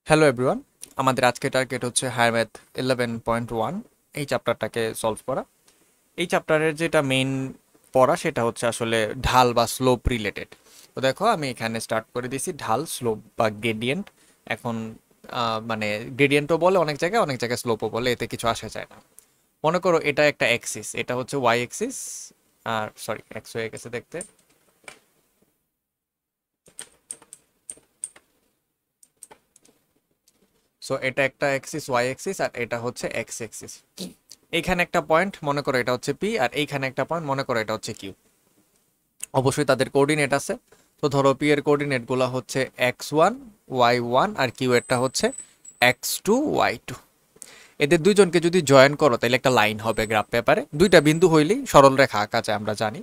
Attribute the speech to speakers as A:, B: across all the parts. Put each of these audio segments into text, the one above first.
A: Hello everyone, আমাদের আজকে target হচ্ছে হায়ার ম্যাথ 11.1 এই চ্যাপ্টারটাকে সলভ করা। এই চ্যাপ্টারের যেটা মেইন পড়া সেটা হচ্ছে আসলে ঢাল বা স্লোপ রিলেটেড। তো দেখো আমি এখানে স্টার্ট করে দিয়েছি ঢাল, স্লোপ বা গ্রেডিয়েন্ট। এখন মানে গ্রেডিয়েন্টও বলে অনেক জায়গায় স্লোপও বলে, এতে কিছু আসা যায় না। মনে করো এটা একটা অ্যাক্সিস, এটা হচ্ছে ওয়াই অ্যাক্সিস, আর সরি এক্স হয়ে গেছে দেখতে। সো এটা একটা অ্যাক্সিস ওয়াই অ্যাক্সিস আর এটা হচ্ছে এক্স অ্যাক্সিস। এইখানে একটা পয়েন্ট মনে করো এটা হচ্ছে পি, আর এইখানে একটা পয়েন্ট মনে করো এটা হচ্ছে কিউ। অবশ্যই তাদের কোঅর্ডিনেট আছে। তো ধরো পি এর কোঅর্ডিনেট গুলো হচ্ছে x1 y1 আর কিউ এরটা হচ্ছে x2 y2। এদের দুইজনকে যদি জয়েন করো তাহলে একটা লাইন হবে গ্রাফ পেপারে। দুইটা বিন্দু হইলেই সরল রেখা আঁকা যায়, আমরা জানি।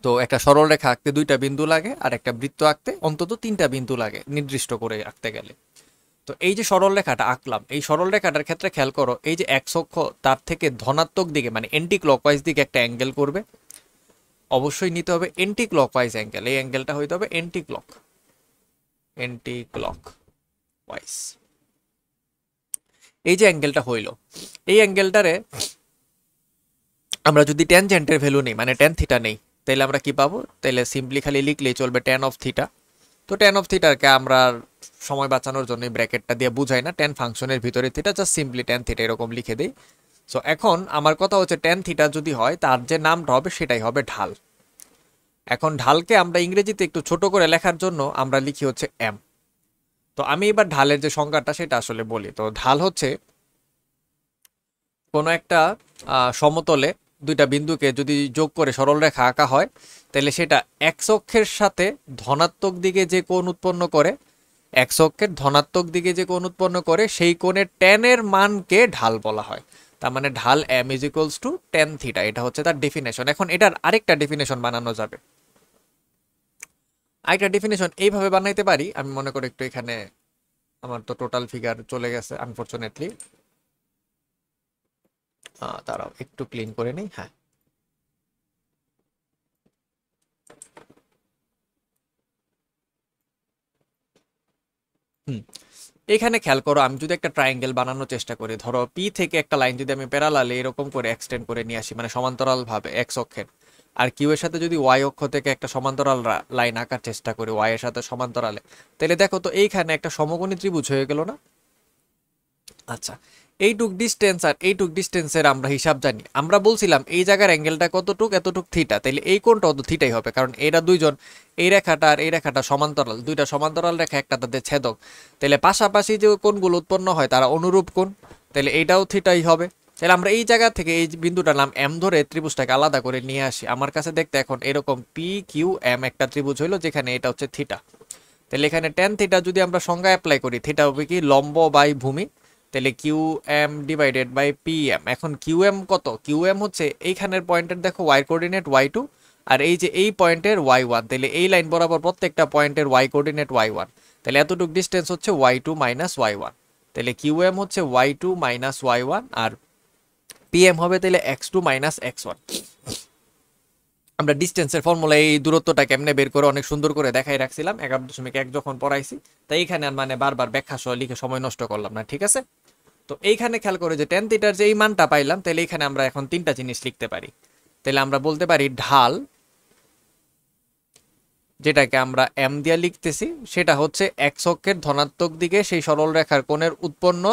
A: তো একটা সরল রেখা আঁকতে দুইটা বিন্দু লাগে, আর একটা বৃত্ত আঁকতে অন্তত তিনটা বিন্দু লাগে নির্দিষ্ট করে আঁকতে গেলে। তো এই যে সরল রেখাটা আঁকলাম, এই সরল রেখাটার ক্ষেত্রে খেয়াল করো এই যে এক্স অক্ষ তার থেকে ধনাত্মক দিকে মানে এন্টি ক্লকওয়াইজ দিকে একটা অ্যাঙ্গেল করবে। অবশ্যই নিতে হবে এন্টি ক্লকওয়াইজ অ্যাঙ্গেল, এই অ্যাঙ্গেলটা হইতে হবে এন্টি ক্লক ওয়াইজ। এই যে অ্যাঙ্গেলটা হইলো, এই অ্যাঙ্গেলটারে আমরা যদি ট্যানজেন্টের ভ্যালু নেই মানে ট্যান থিটা নেই, তাহলে আমরা কি পাবো? তাহলে সিম্পলি খালি লিখলেই চলবে ট্যান অফ থিটা। তো ট্যান অফ থিটাকে আমরা সময় বাঁচানোর জন্য ব্র্যাকেটটা দিয়ে বুঝাই না, ট্যান ফাংশনের ভিতরে theta, just simply tan theta এরকম লিখে দেই। সো এখন আমার কথা হচ্ছে ট্যান থিটা যদি হয় তার যে নামটা হবে সেটাই হবে ঢাল। এখন ঢালকে আমরা ইংরেজিতে একটু ছোট করে লেখার জন্য আমরা লিখি হচ্ছে এম। তো আমি এবার ঢালের যে সংজ্ঞাটা সেটা আসলে বলি। তো ঢাল হচ্ছে কোনো একটা সমতলে দুইটা বিন্দুকে যদি যোগ করে সরল রেখা আঁকা হয়, তাহলে সেটা এক্স অক্ষের সাথে ধনাত্মক দিকে যে কোণ উৎপন্ন করে, এক্স অক্ষের ধনাত্মক দিকে যে কোণ উৎপন্ন করে সেই কোণের ট্যানের মানকে ঢাল বলা হয়। তার মানে ঢাল m is equals to tan theta, এটা হচ্ছে তার ডেফিনেশন। এখন এটার আরেকটা ডেফিনেশন বানানো যাবে। আরেকটা ডেফিনেশন এইভাবে বানাইতে পারি, আমি মনে করি একটু এখানে আমার তো টোটাল ফিগার চলে গেছে আনফরচুনেটলি। দাঁড়াও একটু ক্লিন করে নিই। হ্যাঁ, হুম, এখানে খেয়াল করো আমি যদি একটা ট্রায়াঙ্গেল বানানোর চেষ্টা করি, ধরো পি থেকে একটা লাইন যদি আমি প্যারালালে এরকম করে এক্সটেন্ড করে নিয়ে আসি মানে সমান্তরাল ভাবে এক্স অক্ষের, আর কিউ এর সাথে যদি ওয়াই অক্ষ থেকে একটা সমান্তরাল লাইন আঁকার চেষ্টা করি ওয়াই এর সাথে সমান্তরালে, তাহলে দেখো তো এইখানে একটা সমকোণী ত্রিভুজ হয়ে গেল না? আচ্ছা, এইটুক ডিস্টেন্স আর এইটুক ডিস্টেন্সের আমরা হিসাব জানি। আমরা বলছিলাম এই জায়গার অ্যাঙ্গেলটা কতটুক, এতটুক থিটা, তাহলে এই কোণটাও তো থিটাই হবে, কারণ এরা দুইজন, এই রেখাটা আর এই রেখাটা সমান্তরাল, দুইটা সমান্তরাল রেখা, একটা তাদের ছেদক। তাহলে পাশাপাশি যে কোণগুলো উৎপন্ন হয় তারা অনুরূপ কোণ, তাহলে এইটাও থিটাই হবে। তাহলে আমরা এই জায়গা থেকে এই বিন্দুটার নাম এম ধরে ত্রিভুজটাকে আলাদা করে নিয়ে আসি। আমার কাছে দেখতে এখন এরকম পি কিউ এম একটা ত্রিভুজ হইলো যেখানে এটা হচ্ছে থিটা। তাহলে এখানে ট্যান থিটা যদি আমরা সংজ্ঞা অ্যাপ্লাই করি, থিটা হবে কি লম্ব বাই ভূমি, তাহলে Q M divided by P M. এখন কিউ এম কত? কিউ এম হচ্ছে এইখানের পয়েন্টের দেখো ওয়াই কোঅর্ডিনেট ওয়াই টু, আর এই যে এই পয়েন্টের ওয়াই ওয়ান, তাহলে এই লাইন বরাবর প্রত্যেকটা পয়েন্টের ওয়াই কোঅর্ডিনেট ওয়াই ওয়ান, তাহলে এতটুকু ডিস্টেন্স হচ্ছে y two minus y one. তাহলে কিউ এম হচ্ছে y two minus y one, আর পি এম হবে তাহলে x two minus x one. আমরা ডিস্টেন্সের ফর্মুলা এই দূরত্বটা কেমনে বের করে অনেক সুন্দর করে দেখাই রাখছিলাম 11.1 যখন পড়াইছি, তাই এখানে আর মানে বারবার ব্যাখ্যা সহ লিখে সময় নষ্ট করলাম না, ঠিক আছে? তো এইখানে খেয়াল করে যে ট্যান থিটার যে এই মানটা পাইলাম, তাহলে এখানে আমরা এখন তিনটা জিনিস লিখতে পারি। তাহলে আমরা বলতে পারি ঢাল, যেটাকে আমরা এম দিয়া লিখতেছি, সেটা হচ্ছে এক্স অক্ষের ধনাত্মক দিকে সেই সরল রেখার কোণের উৎপন্ন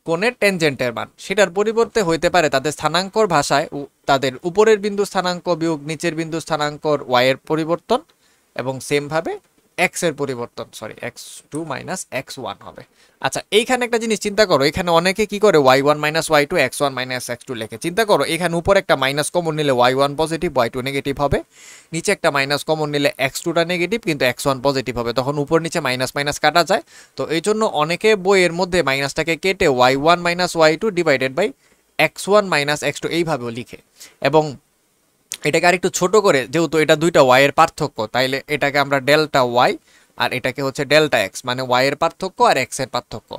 A: কোণের ট্যানজেন্টের মান। সেটার পরিবর্তে হইতে পারে তাদের স্থানাঙ্কর ভাষায় তাদের উপরের বিন্দু স্থানাঙ্ক বিয়োগ নিচের বিন্দু স্থানাঙ্কর ওয়াই এর পরিবর্তন, এবং সেম ভাবে এক্স এর পরিবর্তন, sorry x two minus x one হবে। আচ্ছা, এইখানে একটা জিনিস চিন্তা করো, এখানে অনেকে কি করে y one minus y two x one minus x two লেখে। চিন্তা করো এখানে উপরে একটা মাইনাস কমন নিলে y one positive y two negative হবে, নিচে একটা মাইনাস কমন নিলে এক্স টুটা নেগেটিভ কিন্তু এক্স ওয়ান পজিটিভ হবে, তখন উপর নিচে মাইনাস মাইনাস কাটা যায়। তো এই জন্য অনেকে বইয়ের মধ্যে মাইনাসটাকে কেটে y one minus y two divided by x one minus x two এইভাবেও লিখে। এবং এটাকে আরেকটু ছোট করে, যেহেতু এটা দুইটা ওয়াই এর পার্থক্য, তাইলে এটাকে আমরা ডেল্টা ওয়াই আর এটাকে হচ্ছে ডেল্টা এক্স, মানে ওয়াই এর পার্থক্য আর এক্স এর পার্থক্য।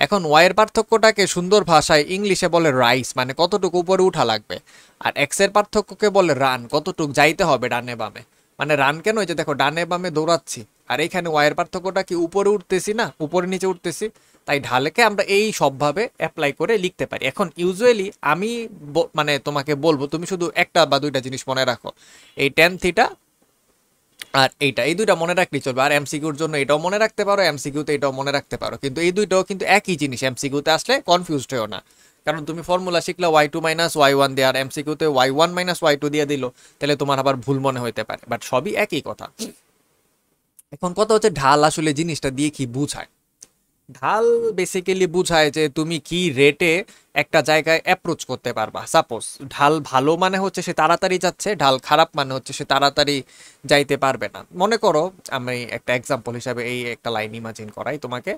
A: এখন ওয়াই এর পার্থক্যটাকে সুন্দর ভাষায় ইংলিশে বলে রাইস, মানে কতটুকু উপরে উঠা লাগবে, আর এক্স এর পার্থক্যকে বলে রান, কতটুকু যাইতে হবে ডানে বামে। মানে রান কেন? এই যে দেখো ডানে বামে দৌড়াচ্ছি, আর এখানে ওয়াই এর পার্থক্যটা কি উপরে উঠতেছি না, উপরে নিচে উঠতেছি, তাই ঢালকে আমরা এই সবভাবে অ্যাপ্লাই করে লিখতে পারি। এখন ইউজুয়ালি আমি মানে তোমাকে বলবো তুমি শুধু একটা বা দুইটা জিনিস মনে রাখো, এই ট্যান থিটা আর এইটা, এই দুইটা মনে রাখলেই চলবে। আর এমসিকিউর জন্য এটাও মনে রাখতে পারো, এমসিকিউতে এটাও মনে রাখতে পারো, কিন্তু এই দুইটাও কিন্তু একই জিনিস। এমসিকিউতে আসলে কনফিউজড হয়েও না, কারণ তুমি ফর্মুলা শিখলে y2 মাইনাস y1 দিয়ে, আর এমসিকিউতে y1 মাইনাস y2 দিয়ে দিল, তাহলে তোমার আবার ভুল মনে হইতে পারে, বাট সবই একই কথা। এখন কথা হচ্ছে ঢাল আসলে জিনিসটা দিয়ে কি বুঝায়। ঢাল বেসিক্যালি বুঝায় যে তুমি কি রেটে একটা জায়গায় অ্যাপ্রোচ করতে পারবা। সাপোজ ঢাল ভালো মানে হচ্ছে সে তাড়াতাড়ি যাচ্ছে, ঢাল খারাপ মানে হচ্ছে সে তাড়াতাড়ি যাইতে পারবে না। মনে করো আমি একটা এক্সাম্পল হিসাবে এই একটা লাইন ইমাজিন করাই তোমাকে,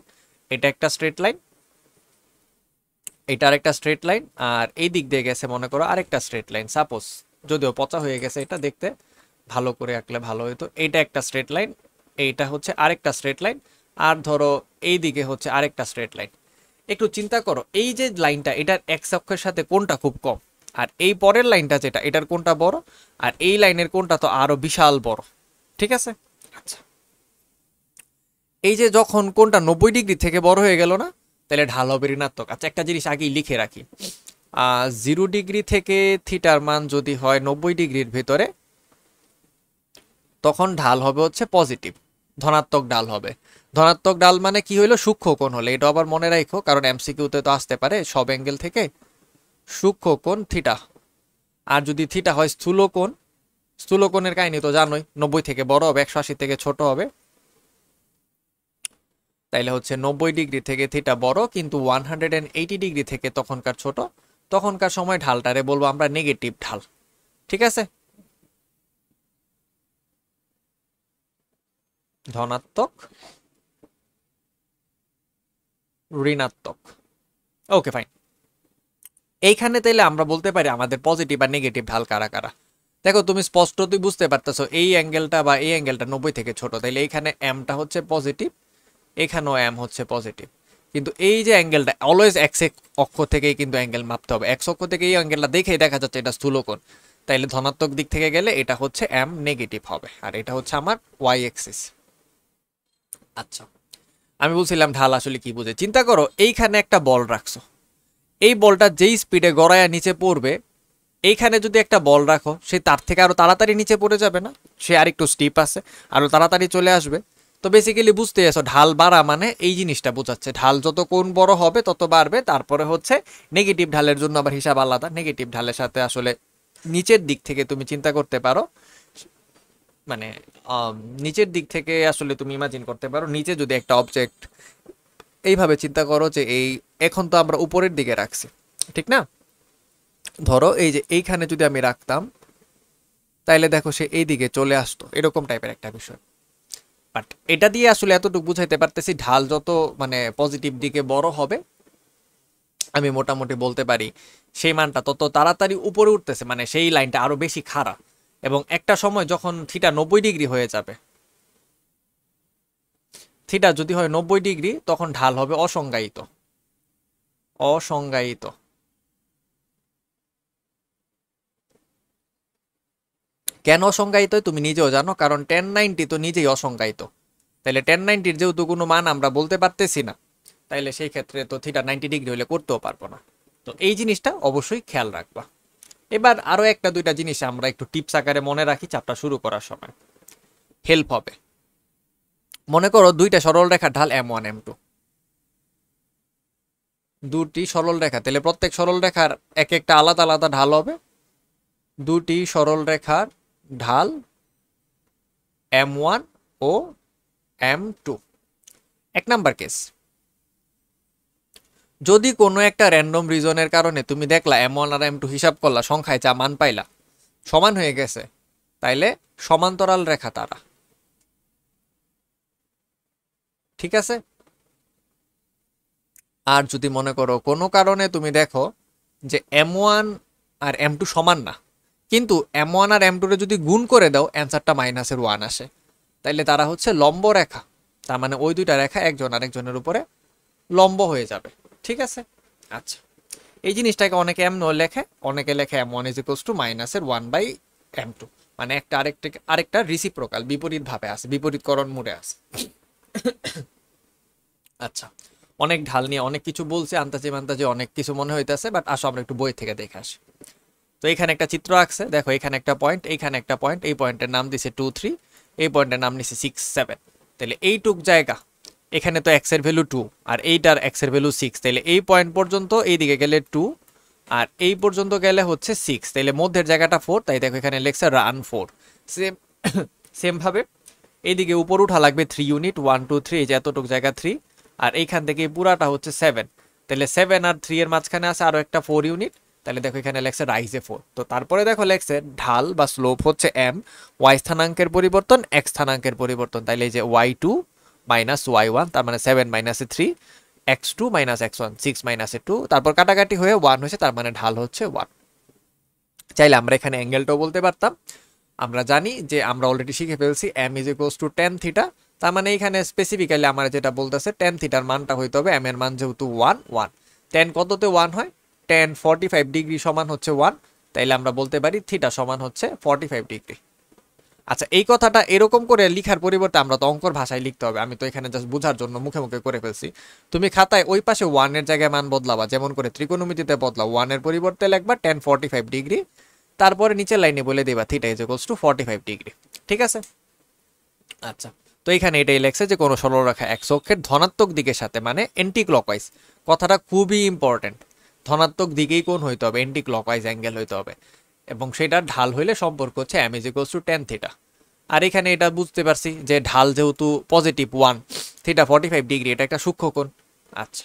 A: এটা একটা স্ট্রেট লাইন, এটা আরেকটা স্ট্রেট লাইন, আর এই দিক দিয়ে গেছে মনে করো আরেকটা স্ট্রেট লাইন। সাপোজ, যদিও পচা হয়ে গেছে এটা দেখতে, ভালো করে আঁকলে ভালো হতো। এইটা একটা স্ট্রেট লাইন, এইটা হচ্ছে আরেকটা স্ট্রেট লাইন, আর ধরো এই দিকে হচ্ছে আরেকটা স্ট্রেট লাইন। একটু চিন্তা করো এই যে লাইনটা, এটার এক্স অক্ষের সাথে কোনটা খুব কম, আর এই পরের লাইনটা যেটা এটার কোনটা বড়, আর এই লাইনের কোনটা তো আরো বিশাল বড়। ঠিক আছে, আচ্ছা এই যে যখন কোনটা 90 ডিগ্রি থেকে বড় হয়ে গেল না, তাহলে ঢাল হবে ঋণাত্মক। আচ্ছা একটা জিনিস আগেই লিখে রাখি, 0 ডিগ্রি থেকে থিটার মান যদি হয় 90 ডিগ্রির ভেতরে, তখন ঢাল হবে হচ্ছে পজিটিভ, ধনাত্মক ঢাল হবে। ধনাত্মক ঢাল মানে কি হইলো, সূক্ষ্ম কোণ হলে। এটা আবার মনে রাখো, কারণ এমসিকিউতে তো আসতে পারে সব অ্যাঙ্গেল থেকে সূক্ষ্ম কোণ থিটা। আর যদি থিটা হয় স্থূল কোণ, স্থূল কোণের কাহিনী তো জানোই, 90 থেকে বড় হবে, 180 থেকে ছোট হবে। তাইলে হচ্ছে 90 ডিগ্রি থেকে থিটা বড়, কিন্তু 180 ডিগ্রি থেকে তখনকার ছোট। তখনকার সময় ঢালটারে বলবো আমরা নেগেটিভ ঢাল। ঠিক আছে, ধনাত্মক, ঋণাত্মক। Okay fine. এইখানে তাইলে আমরা বলতে পারি আমাদের পজিটিভ আর নেগেটিভ ঢাল কারা কারা। দেখো তুমি স্পষ্টতই বুঝতে পারতেছো এই অ্যাঙ্গেলটা বা এই অ্যাঙ্গেলটা 90 থেকে ছোট, তাইলে এইখানে এমটা হচ্ছে পজিটিভ, এখানেও এম হচ্ছে পজিটিভ। কিন্তু এই যে অ্যাঙ্গেলটা অলওয়েজ এক্স অক্ষ থেকেই কিন্তু অ্যাঙ্গেল মাপতে হবে, এক্স অক্ষ থেকে এই অ্যাঙ্গেলটা দেখেই দেখা যাচ্ছে এটা স্থূলকোণ, তাইলে ধনাত্মক দিক থেকে গেলে এটা হচ্ছে এম নেগেটিভ হবে, আর এটা হচ্ছে আমার ওয়াই এক্সিস। আচ্ছা আমি বলছিলাম ঢাল আসলে কি বুঝে। চিন্তা করো এইখানে একটা বল রাখছো, এই বলটা যেই স্পিডে গড়ায়া নিচে পড়বে, এইখানে যদি একটা বল রাখো সে তার থেকে আরো তাড়াতাড়ি নিচে পড়ে যাবে না, সে আর একটু স্টিপ আছে, আরো তাড়াতাড়ি চলে আসবে। তো বেসিক্যালি বুঝতে আসো ঢাল বাড়া মানে এই জিনিসটা বোঝাচ্ছে, ঢাল যত কোণ বড় হবে তত বাড়বে। তারপরে হচ্ছে নেগেটিভ ঢালের জন্য আবার হিসাব আলাদা, নেগেটিভ ঢালের সাথে আসলে নিচের দিক থেকে তুমি চিন্তা করতে পারো, মানে নিচের দিক থেকে আসলে তুমি ইমাজিন করতে পারো, নিচে যদি একটা অবজেক্ট এইভাবে চিন্তা করো যে এই, এখন তো আমরা উপরের দিকে রাখছি ঠিক না, ধরো এই যে এইখানে যদি আমি রাখতাম, তাইলে দেখো সে এই দিকে চলে আসতো, এরকম টাইপের একটা বিষয়। বাট এটা দিয়ে আসলে এতটুকু বুঝাইতে পারতেছি ঢাল যত মানে পজিটিভ দিকে বড় হবে, আমি মোটামুটি বলতে পারি সেই মানটা তত তাড়াতাড়ি উপরে উঠতেছে, মানে সেই লাইনটা আরো বেশি খাড়া। এবং একটা সময় যখন থিটা 90 ডিগ্রি হয়ে যাবে, থিটা যদি হয় 90 ডিগ্রি, তখন ঢাল হবে অসংজ্ঞায়িত, অসংজ্ঞায়িত। কেন অসংজ্ঞায়িত তুমি নিজেও জানো, কারণ 1090 তো নিজেই অসংজ্ঞায়িত। তাইলে 1090-র যেহেতু কোনো মান আমরা বলতে পারতেছি না, তাইলে সেই ক্ষেত্রে তো থিটা 90 ডিগ্রি হলে করতেও পারবো না। তো এই জিনিসটা অবশ্যই খেয়াল রাখবা। এবার আরো একটা দুইটা জিনিস আমরা একটু টিপস আকারে মনে রাখি, চাপটা শুরু করার সময় হেল্প হবে। মনে করো দুইটা সরল রেখার ঢাল M1 M2, দুটি সরল রেখা, তাহলে প্রত্যেক সরল রেখার এক একটা আলাদা আলাদা ঢাল হবে। দুটি সরল রেখার ঢাল M1 ও M2। এক নাম্বার কেস, যদি কোনো একটা র্যান্ডম রিজনের কারণে তুমি দেখলা M1 আর M2 হিসাব করলা, সংখ্যায় যা মান পাইলা সমান হয়ে গেছে, তাইলে সমান্তরাল রেখা তারা। ঠিক আছে, আর যদি মনে করো কোনো কারণে তুমি দেখো যে M1 আর M2 সমান না, কিন্তু M1 আর M2 রে যদি গুণ করে দাও অ্যান্সারটা -1 আসে, তাইলে তারা হচ্ছে লম্ব রেখা। তার মানে ওই দুইটা রেখা একজন আরেকজনের উপরে লম্ব হয়ে যাবে। ঠিক আছে, আচ্ছা এই জিনিসটাকে অনেকে M লেখে, অনেকে লেখে M1 = -1/M2। মানে একটা আরেকটা আরেকটা রিসিপ্রোকাল, বিপরীত ভাবে আছে, বিপরীতকরণ মোডে আছে। আচ্ছা, অনেক ঢাল নিয়ে অনেক কিছু বলছে, আন্তাজে মান্তাজে অনেক কিছু মনে হইতেছে, বাট আসো আমরা একটু বই থেকে দেখে আসি। তো এখানে একটা চিত্র আঁকছে, দেখো এখানে একটা পয়েন্ট, এইখানে একটা পয়েন্ট, এই পয়েন্টের নাম দিছে 2 3, এই পয়েন্টের নাম নিছে 6 7। তাহলে এইটুক জায়গা, এখানে তো এক্স এর ভ্যালু 2 আর এইটার এক্স এর ভ্যালু 6, তাহলে এই পয়েন্ট পর্যন্ত এইদিকে গেলে 2 আর এই পর্যন্ত গেলে হচ্ছে 6, তাহলে মধ্যের জায়গাটা 4, তাই দেখো এখানে লেখছে রান 4। সেম সেম ভাবে এইদিকে উপর উঠা লাগবে 3 ইউনিট, 1 2 3, এই যে এতটুক জায়গা 3, আর এইখান থেকে পুরাটা হচ্ছে 7, তাহলে 7 আর 3 এর মাঝখানে আছে আরো একটা 4 ইউনিট, তাহলে দেখো এখানে লেখছে রাইজে 4। তো তারপরে দেখো লেখছে ঢাল বা স্লোপ হচ্ছে m, y স্থানাঙ্কের পরিবর্তন x স্থানাঙ্কের পরিবর্তন, তাহলে এই যে y2 মাইনাস y1, তার মানে 7 মাইনাসে 3, x2 মাইনাস x1, 6 মাইনাসে 2, তারপর কাটাকাটি হয়ে 1 হয়েছে, তার মানে ঢাল হচ্ছে 1। চাইলে আমরা এখানে অ্যাঙ্গেলটাও বলতে পারতাম। আমরা জানি যে আমরা অলরেডি শিখে ফেলছি m is equals to tan theta, তার মানে এখানে স্পেসিফিক্যালি আমার যেটা বলতেছে tan থিটার মানটা হইতে হবে m এর মান যেহেতু 1 1, tan কততে 1 হয়, tan 45 ডিগ্রি সমান হচ্ছে 1, তাইলে আমরা বলতে পারি থিটা সমান হচ্ছে 45 ডিগ্রি। আচ্ছা, এই কথাটা এরকম করে লিখার পরিবর্তে আমরা তো অঙ্কর ভাষায় লিখতে হবে, আমি তো এখানে জাস্ট বোঝার জন্য মুখে মুখে করে ফেলছি। তুমি খাতায় ওই পাশে 1 এর জায়গায় মান বদলাবা, যেমন করে ত্রিকোণমিতিতে বদলাও, 1 এর পরিবর্তে লিখবা tan 45 ডিগ্রি, তারপরে নিচের লাইনে বলে দিবা theta is equals two 45 degree. ঠিক আছে? আচ্ছা, তো এখানে এটাই লেখছে যে কোনো সরলরেখা এক্স অক্ষের ধনাত্মক দিকের সাথে, মানে এন্টি ক্লকওয়াইজ, কথাটা খুবই ইম্পর্টেন্ট, ধনাত্মক দিকেই কোণ হইতে হবে, এন্টি ক্লকওয়াইজ অ্যাঙ্গেল হইতে হবে, এবং সেটার ঢাল হইলে সম্পর্ক হচ্ছে m is equals to tan theta. আর এখানে এটা বুঝতে পারছি যে ঢাল যেহেতু পজিটিভ 1, থিটা 45 ডিগ্রি, এটা একটা সূক্ষ্ম কোণ। আচ্ছা,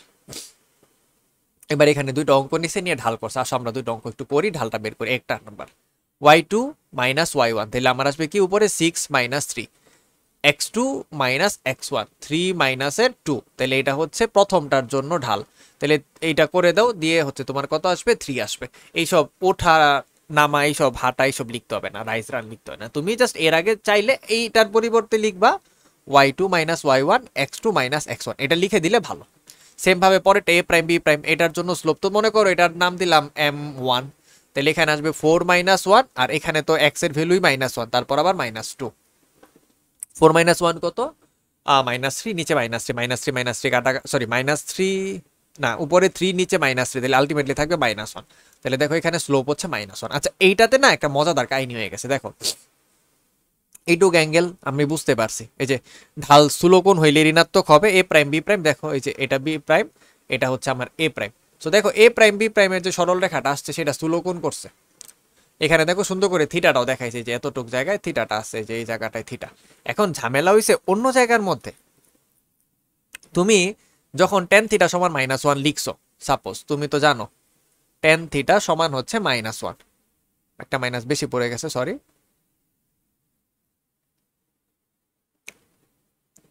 A: এবার এখানে দুইটা অঙ্ক নিচে নিয়ে ঢাল করছে, আসো আমরা দুইটা অঙ্ক একটু করি, ঢালটা বের করি। একটা নাম্বার y2 মাইনাস y1, তাহলে আমার আসবে কি উপরে 6 মাইনাস 3, x2 মাইনাস x1, 3 মাইনাসের 2, তাহলে এটা হচ্ছে প্রথমটার জন্য ঢাল। তাহলে এইটা করে দাও, দিয়ে হচ্ছে তোমার কত আসবে, 3 আসবে। এইসব ওঠা নামা, এইসব হাঁটা, এইসব লিখতে হবে না, রাইজ রান লিখতে হবে না, তুমি জাস্ট এর আগে চাইলে এইটার পরিবর্তে লিখবা y2 minus y1, x2 minus x1, এটা লিখে দিলে ভালো। সেম ভাবে পরে a প্রাইম b প্রাইম, এটার জন্য স্লোপ তো মনে করো এটার নাম দিলাম m1, তাহলে এখানে আসবে 4 মাইনাস 1, আর এখানে তো x এর ভ্যালুই মাইনাস 1, তারপর আবার মাইনাস 2, 4 মাইনাস 1 কত, মাইনাস 3, নিচে মাইনাস 3, মাইনাস 3 মাইনাস 3 কাটা, সরি মাইনাস 3 না, উপরে 3 নিচে মাইনাস 3, তাহলে আলটিমেটলি থাকবে মাইনাস 1। তাহলে দেখো এখানে স্লোপ হচ্ছে মাইনাস 1। আচ্ছা, এইটাতে না একটা মজাদার কাহিনী হয়ে গেছে, দেখো এইটুক অ্যাঙ্গেল আমি বুঝতে পারছি, এই যে ঢাল স্থূলকোণ হইলে ঋণাত্মক হবে a প্রাইম b প্রাইম, দেখো এই যে এটা b প্রাইম, এটা হচ্ছে আমার a প্রাইম। সো দেখো a প্রাইম b প্রাইমের যে সরল রেখাটা আসছে সেটা স্থূলকোণ করছে। এখানে দেখো সুন্দর করে থিটাটাও দেখাইছে, যে এতটুক জায়গায় থিটাটা আছে, যে এই জায়গাটায় থিটা। এখন ঝামেলা হইছে অন্য জায়গার মধ্যে, তুমি যখন tan থিটা সমান -1 লিখছো, সাপোজ তুমি তো জানো tan থিটা সমান হচ্ছে -1, একটা মাইনাস বেশি পড়ে গেছে, সরি,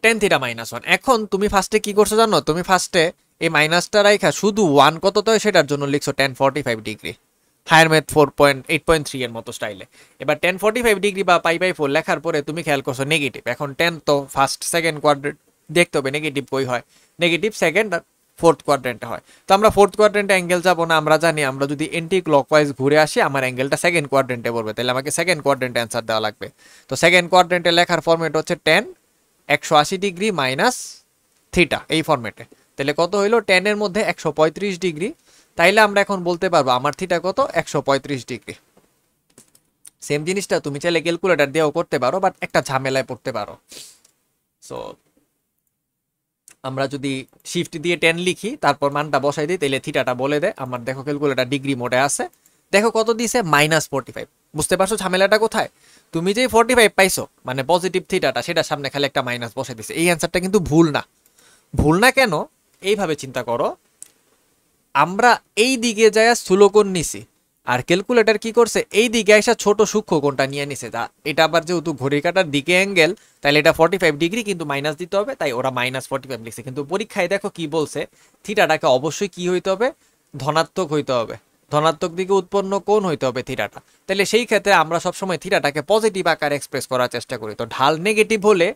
A: tan থিটা -1। এখন তুমি ফার্স্টে কি করছো জানো, তুমি ফার্স্টে এই মাইনাসটা রাইখা শুধু 1 কত তো সেটার জন্য লিখছো tan 45 ডিগ্রি, হায়ার ম্যাথ 4.8.3 এর মতো স্টাইলে। এবার tan 45 ডিগ্রি বা π/4 লেখার পরে তুমি খেয়াল করছো নেগেটিভ, এখন tan তো ফার্স্ট সেকেন্ড কোয়াড্রেন্ট দেখতে হবে, নেগেটিভ কই হয়, নেগেটিভ সেকেন্ড আর ফোর্থ কোয়াড্রেন্টে হয়। তো আমরা ফোর্থ কোয়াড্রেন্টে অ্যাঙ্গেল যাবো না, আমরা জানি আমরা যদি এন্টি ক্লকওয়াইজ ঘুরে আসি আমার অ্যাঙ্গেলটা সেকেন্ড কোয়াড্রেন্টে পড়বে, তাহলে আমাকে সেকেন্ড কোয়াড্রেন্টে অ্যান্সার দেওয়া লাগবে। তো সেকেন্ড কোয়াড্রেন্টে লেখার ফরম্যাট হচ্ছে tan 180 ডিগ্রি মাইনাস থিটা, এই ফরম্যাটে। তাহলে কত হইলো, tan এর মধ্যে 135 ডিগ্রি, তাইলে আমরা এখন বলতে পারবো আমার থিটা কত, 135 ডিগ্রি। সেম জিনিসটা তুমি চাইলে ক্যালকুলেটর দিয়েও করতে পারো, বাট একটা ঝামেলায় পড়তে পারো। সো আমরা যদি শিফট দিয়ে 10 লিখি, তারপর মানটা বসাই দিই, তাহলে থিটাটা বলে দেয় আমার, দেখো ক্যালকুলেটর ডিগ্রি মোডে আছে, দেখো কত দিছে, -45। বুঝতে পারছো ঝামেলাটা কোথায়, তুমি যে 45 পাইছো মানে পজিটিভ থিটাটা, সেটা সামনে খালি একটা মাইনাস বসাই দিছে, এই অ্যান্সারটা কিন্তু ভুল না। ভুল না কেন, এইভাবে চিন্তা করো, আমরা এই দিকে যায় স্থূলকোণ নিছি, আর ক্যালকুলেটর কি করছে, এই দিকে আসা ছোট সূক্ষ্ম কোণটা নিয়ে নিছে, এটা আবার যেহেতু ঘড়ি কাটার দিকে অ্যাঙ্গেল, তাহলে এটা 45 ডিগ্রি কিন্তু মাইনাস দিতে হবে, তাই ওরা -45 লিখছে। কিন্তু পরীক্ষায় দেখো কি বলছে, থিটাটাকে অবশ্যই কি হইতে হবে, ধনাত্মক হইতে হবে, ধনাত্মক দিকে উৎপন্ন কোণ হইতে হবে থিটাটা। তাহলে সেই ক্ষেত্রে আমরা সবসময় থিটাটাকে পজিটিভ আকারে এক্সপ্রেস করার চেষ্টা করি। তো ঢাল নেগেটিভ হলে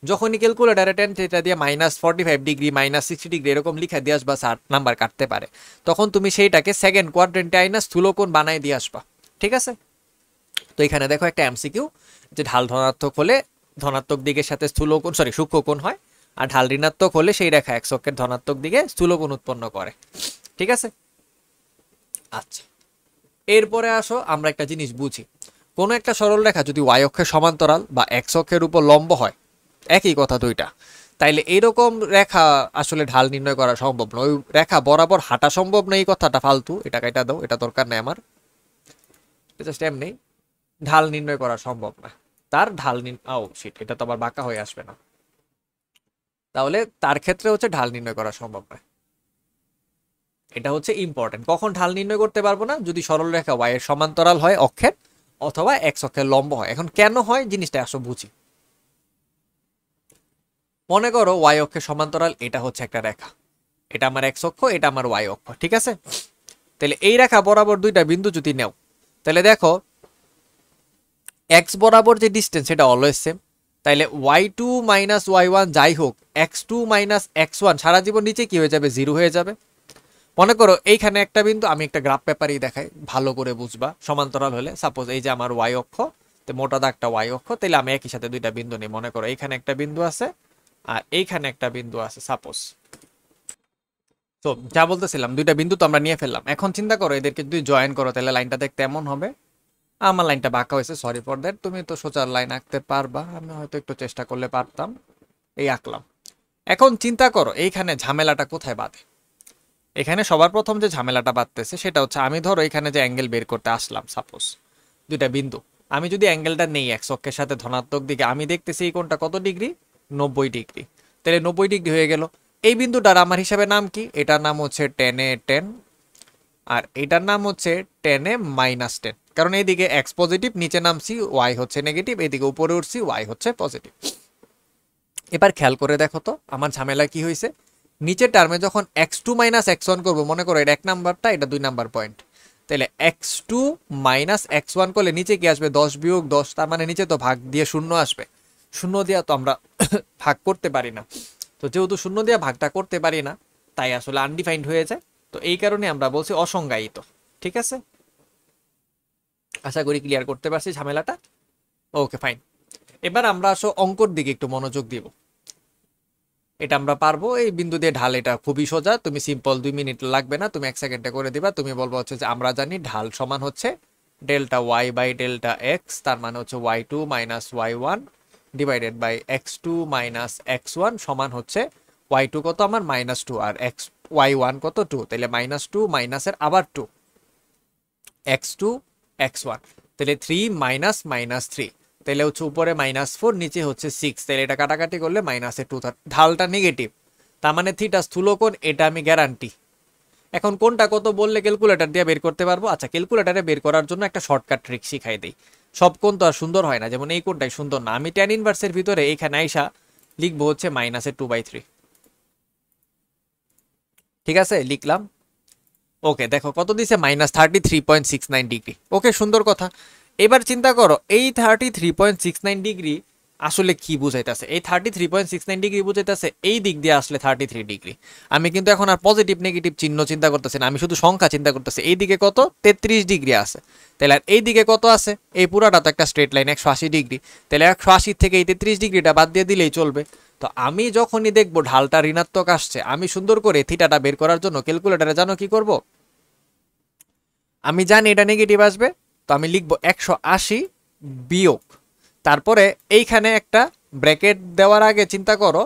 A: যখনই ক্যালকুলেটারে tan থিটা দিয়ে -45 ডিগ্রি, -60 ডিগ্রি এরকম লিখে দিয়ে আসবা, স্যার নাম্বার কাটতে পারে, তখন তুমি সেইটাকে সেকেন্ড কোয়াড্রেন্টে আইনা স্থূলকোণ বানাই দিয়ে আসবা। ঠিক আছে? তো এখানে দেখো একটা এমসিকিউ, যে ঢাল ধনাত্মক হলে ধনাত্মক দিকের সাথে স্থূল কোণ সূক্ষ্ম কোণ হয়, আর ঢাল ঋণাত্মক হলে সেই রেখা এক্স অক্ষের ধনাত্মক দিকে স্থূল কোণ উৎপন্ন করে। ঠিক আছে, আচ্ছা এরপরে আসো আমরা একটা জিনিস বুঝি, কোনো একটা সরল রেখা যদি ওয়াই অক্ষের সমান্তরাল বা এক্স অক্ষের উপর লম্ব হয়, একই কথা দুইটা, তাইলে এইরকম রেখা আসলে ঢাল নির্ণয় করা সম্ভব নয়। ওই রেখা বরাবর হাঁটা সম্ভব নয়, এই কথাটা ফালতু, এটা কাইটা দাও, এটা দরকার নেই আমার, জাস্ট এমনি ঢাল নির্ণয় করা সম্ভব না। তার ঢাল শিট, এটা তো আবার বাঁকা হয়ে আসবে না, তাহলে তার ক্ষেত্রে হচ্ছে ঢাল নির্ণয় করা সম্ভব নয়। এটা হচ্ছে ইম্পর্টেন্ট, কখন ঢাল নির্ণয় করতে পারবো না, যদি সরল রেখা ওয়াই এর সমান্তরাল হয় অক্ষের, অথবা এক্স অক্ষের লম্ব হয়। এখন কেন হয় জিনিসটা আসলে বুঝি। মনে করো ওয়াই অক্ষের সমান্তরাল এটা হচ্ছে একটা রেখা, এটা আমার এক্স অক্ষ, এটা আমার ওয়াই অক্ষ, ঠিক আছে। তাহলে এই রেখা বরাবর দুইটা বিন্দু যদি নেও, তাহলে দেখো এক্স বরাবর যে ডিস্টেন্স সেটা অলওয়েজ সেম, তাইলে y two minus y one যাই হোক, x two minus x one সারা জীবন নিচে কি হয়ে যাবে, জিরো হয়ে যাবে। মনে করো এইখানে একটা বিন্দু, আমি একটা গ্রাফ পেপারই দেখাই ভালো করে বুঝবা, সমান্তরাল হলে সাপোজ এই যে আমার ওয়াই অক্ষ, তো মোটা দাগটা ওয়াই অক্ষ, তাহলে আমি একই সাথে দুইটা বিন্দু নিই। মনে করো এইখানে একটা বিন্দু আছে আর এইখানে একটা বিন্দু আছে সাপোজ। তো যা বলতেছিলাম, দুইটা বিন্দু তো আমরা নিয়ে ফেললাম। এখন চিন্তা করো এদেরকে যদি জয়েন করো, তাহলে লাইনটা দেখতে এমন হবে। আমার লাইনটা বাঁকা হয়েছে, সরি ফর দ্যাট, তুমি তো সোজা লাইন আঁকতে পারবা, আমি হয়তো একটু চেষ্টা করলে পারতাম, এই আঁকলাম। এখন চিন্তা করো এইখানে ঝামেলাটা কোথায় বাঁধে। এখানে সবার প্রথম যে ঝামেলাটা বাঁধতেছে সেটা হচ্ছে, আমি ধরো এখানে যে অ্যাঙ্গেল বের করতে আসলাম সাপোজ, দুইটা বিন্দু, আমি যদি অ্যাঙ্গেলটা নেই এক্স অক্ষের সাথে ধনাত্মক দিকে, আমি দেখতেছি এই কোণটা কত ডিগ্রি, 90 ডিগ্রি। তাহলে 90 ডিগ্রি হয়ে গেল। এই বিন্দুটার আমার হিসাবে নাম কি, এটার নাম হচ্ছে টেন এ টেন, আর এটার নাম হচ্ছে টেন এ মাইনাস টেন, কারণ এইদিকে এক্স পজিটিভ, নিচে নামছি ওয়াই হচ্ছে নেগেটিভ, এইদিকে উপরে উঠছি ওয়াই হচ্ছে পজিটিভ। এবার খেয়াল করে দেখো তো আমার ঝামেলা কি হয়েছে, নিচের টার্মে যখন x two minus x one করবো, মনে করো এটা 1 নাম্বারটা, এটা 2 নাম্বার পয়েন্ট, তাহলে x two minus x one করলে নিচে কি আসবে, 10 - 10, তার মানে নিচে তো ভাগ দিয়ে শূন্য আসবে। শূন্য দিয়া তো আমরা ভাগ করতে পারি না, তো যেহেতু শূন্য দিয়ে ভাগটা করতে পারি না, তাই আসলে আনডিফাইন্ড হয়ে যায়। তো এই কারণে আমরা বলছি অসংজ্ঞায়িত। ঠিক আছে, আশা করি ক্লিয়ার করতে পারছি ঝামেলাটা। ওকে ফাইন, এবার আমরা আসলে অঙ্কর দিকে একটু মনোযোগ দিব। এটা আমরা পারবো, এই বিন্দু দিয়ে ঢাল, এটা খুবই সোজা, তুমি সিম্পল 2 মিনিট লাগবে না, তুমি 1 সেকেন্ডে করে দিবা। তুমি বলবো হচ্ছে যে আমরা জানি ঢাল সমান হচ্ছে delta y by delta x, তার মানে হচ্ছে y two minus y one divided by x two minus x one সমান হচ্ছে ওয়াই টু কত আমার -2, আর এক্স ওয়াই ওয়ান কত 2, তাহলে -2 মাইনাসের আবার 2, এক্স টু এক্স ওয়ান, তাহলে 3 মাইনাস -3, তাহলে হচ্ছে উপরে -4 নিচে হচ্ছে 6, তাহলে এটা কাটাকাটি করলে -2, ঢালটা নেগেটিভ, তার মানে থিটা স্থূলকোণ, এটা আমি গ্যারান্টি। এখন কোনটা কত বললে ক্যালকুলেটর দিয়ে বের করতে পারবো। আচ্ছা ক্যালকুলেটরে বের করার জন্য একটা শর্টকাট ট্রিক শিখাই দিই। সব কোণ তো আর সুন্দর হয় না, যেমন এই কোণটাই সুন্দর না, আমি ট্যান ইনভার্সের ভিতরে এইখানে আইসা লিখবো হচ্ছে -2/3। ঠিক আছে লিখলাম। ওকে দেখো কত দিছে, -33.69 ডিগ্রি। ওকে সুন্দর কথা। এবার চিন্তা করো এই 33.69 ডিগ্রি আসলে কি বুঝাইতেছে, এই 33.69 ডিগ্রি বুঝাইতেছে এই দিক দিয়ে আসলে 33 ডিগ্রি। আমি কিন্তু এখন আর পজিটিভ নেগেটিভ চিহ্ন চিন্তা করতেছি না, আমি শুধু সংখ্যা চিন্তা করতেছি। এই দিকে কত, 33 ডিগ্রি আছে, তাহলে আর এই দিকে কত আছে, এই পুরাটা তো একটা স্ট্রেট লাইন 180 ডিগ্রি, তাহলে 180 থেকে এই 33 ডিগ্রিটা বাদ দিয়ে দিলেই চলবে। তো আমি যখনই দেখবো ঢালটা ঋণাত্মক আসছে, আমি সুন্দর করে থিটাটা বের করার জন্য ক্যালকুলেটরে জানো কি করব, আমি জানি এটা নেগেটিভ আসবে, তো আমি লিখবো 180 বিয়োগ, তারপরে এইখানে একটা ব্র্যাকেট দেওয়ার আগে চিন্তা করো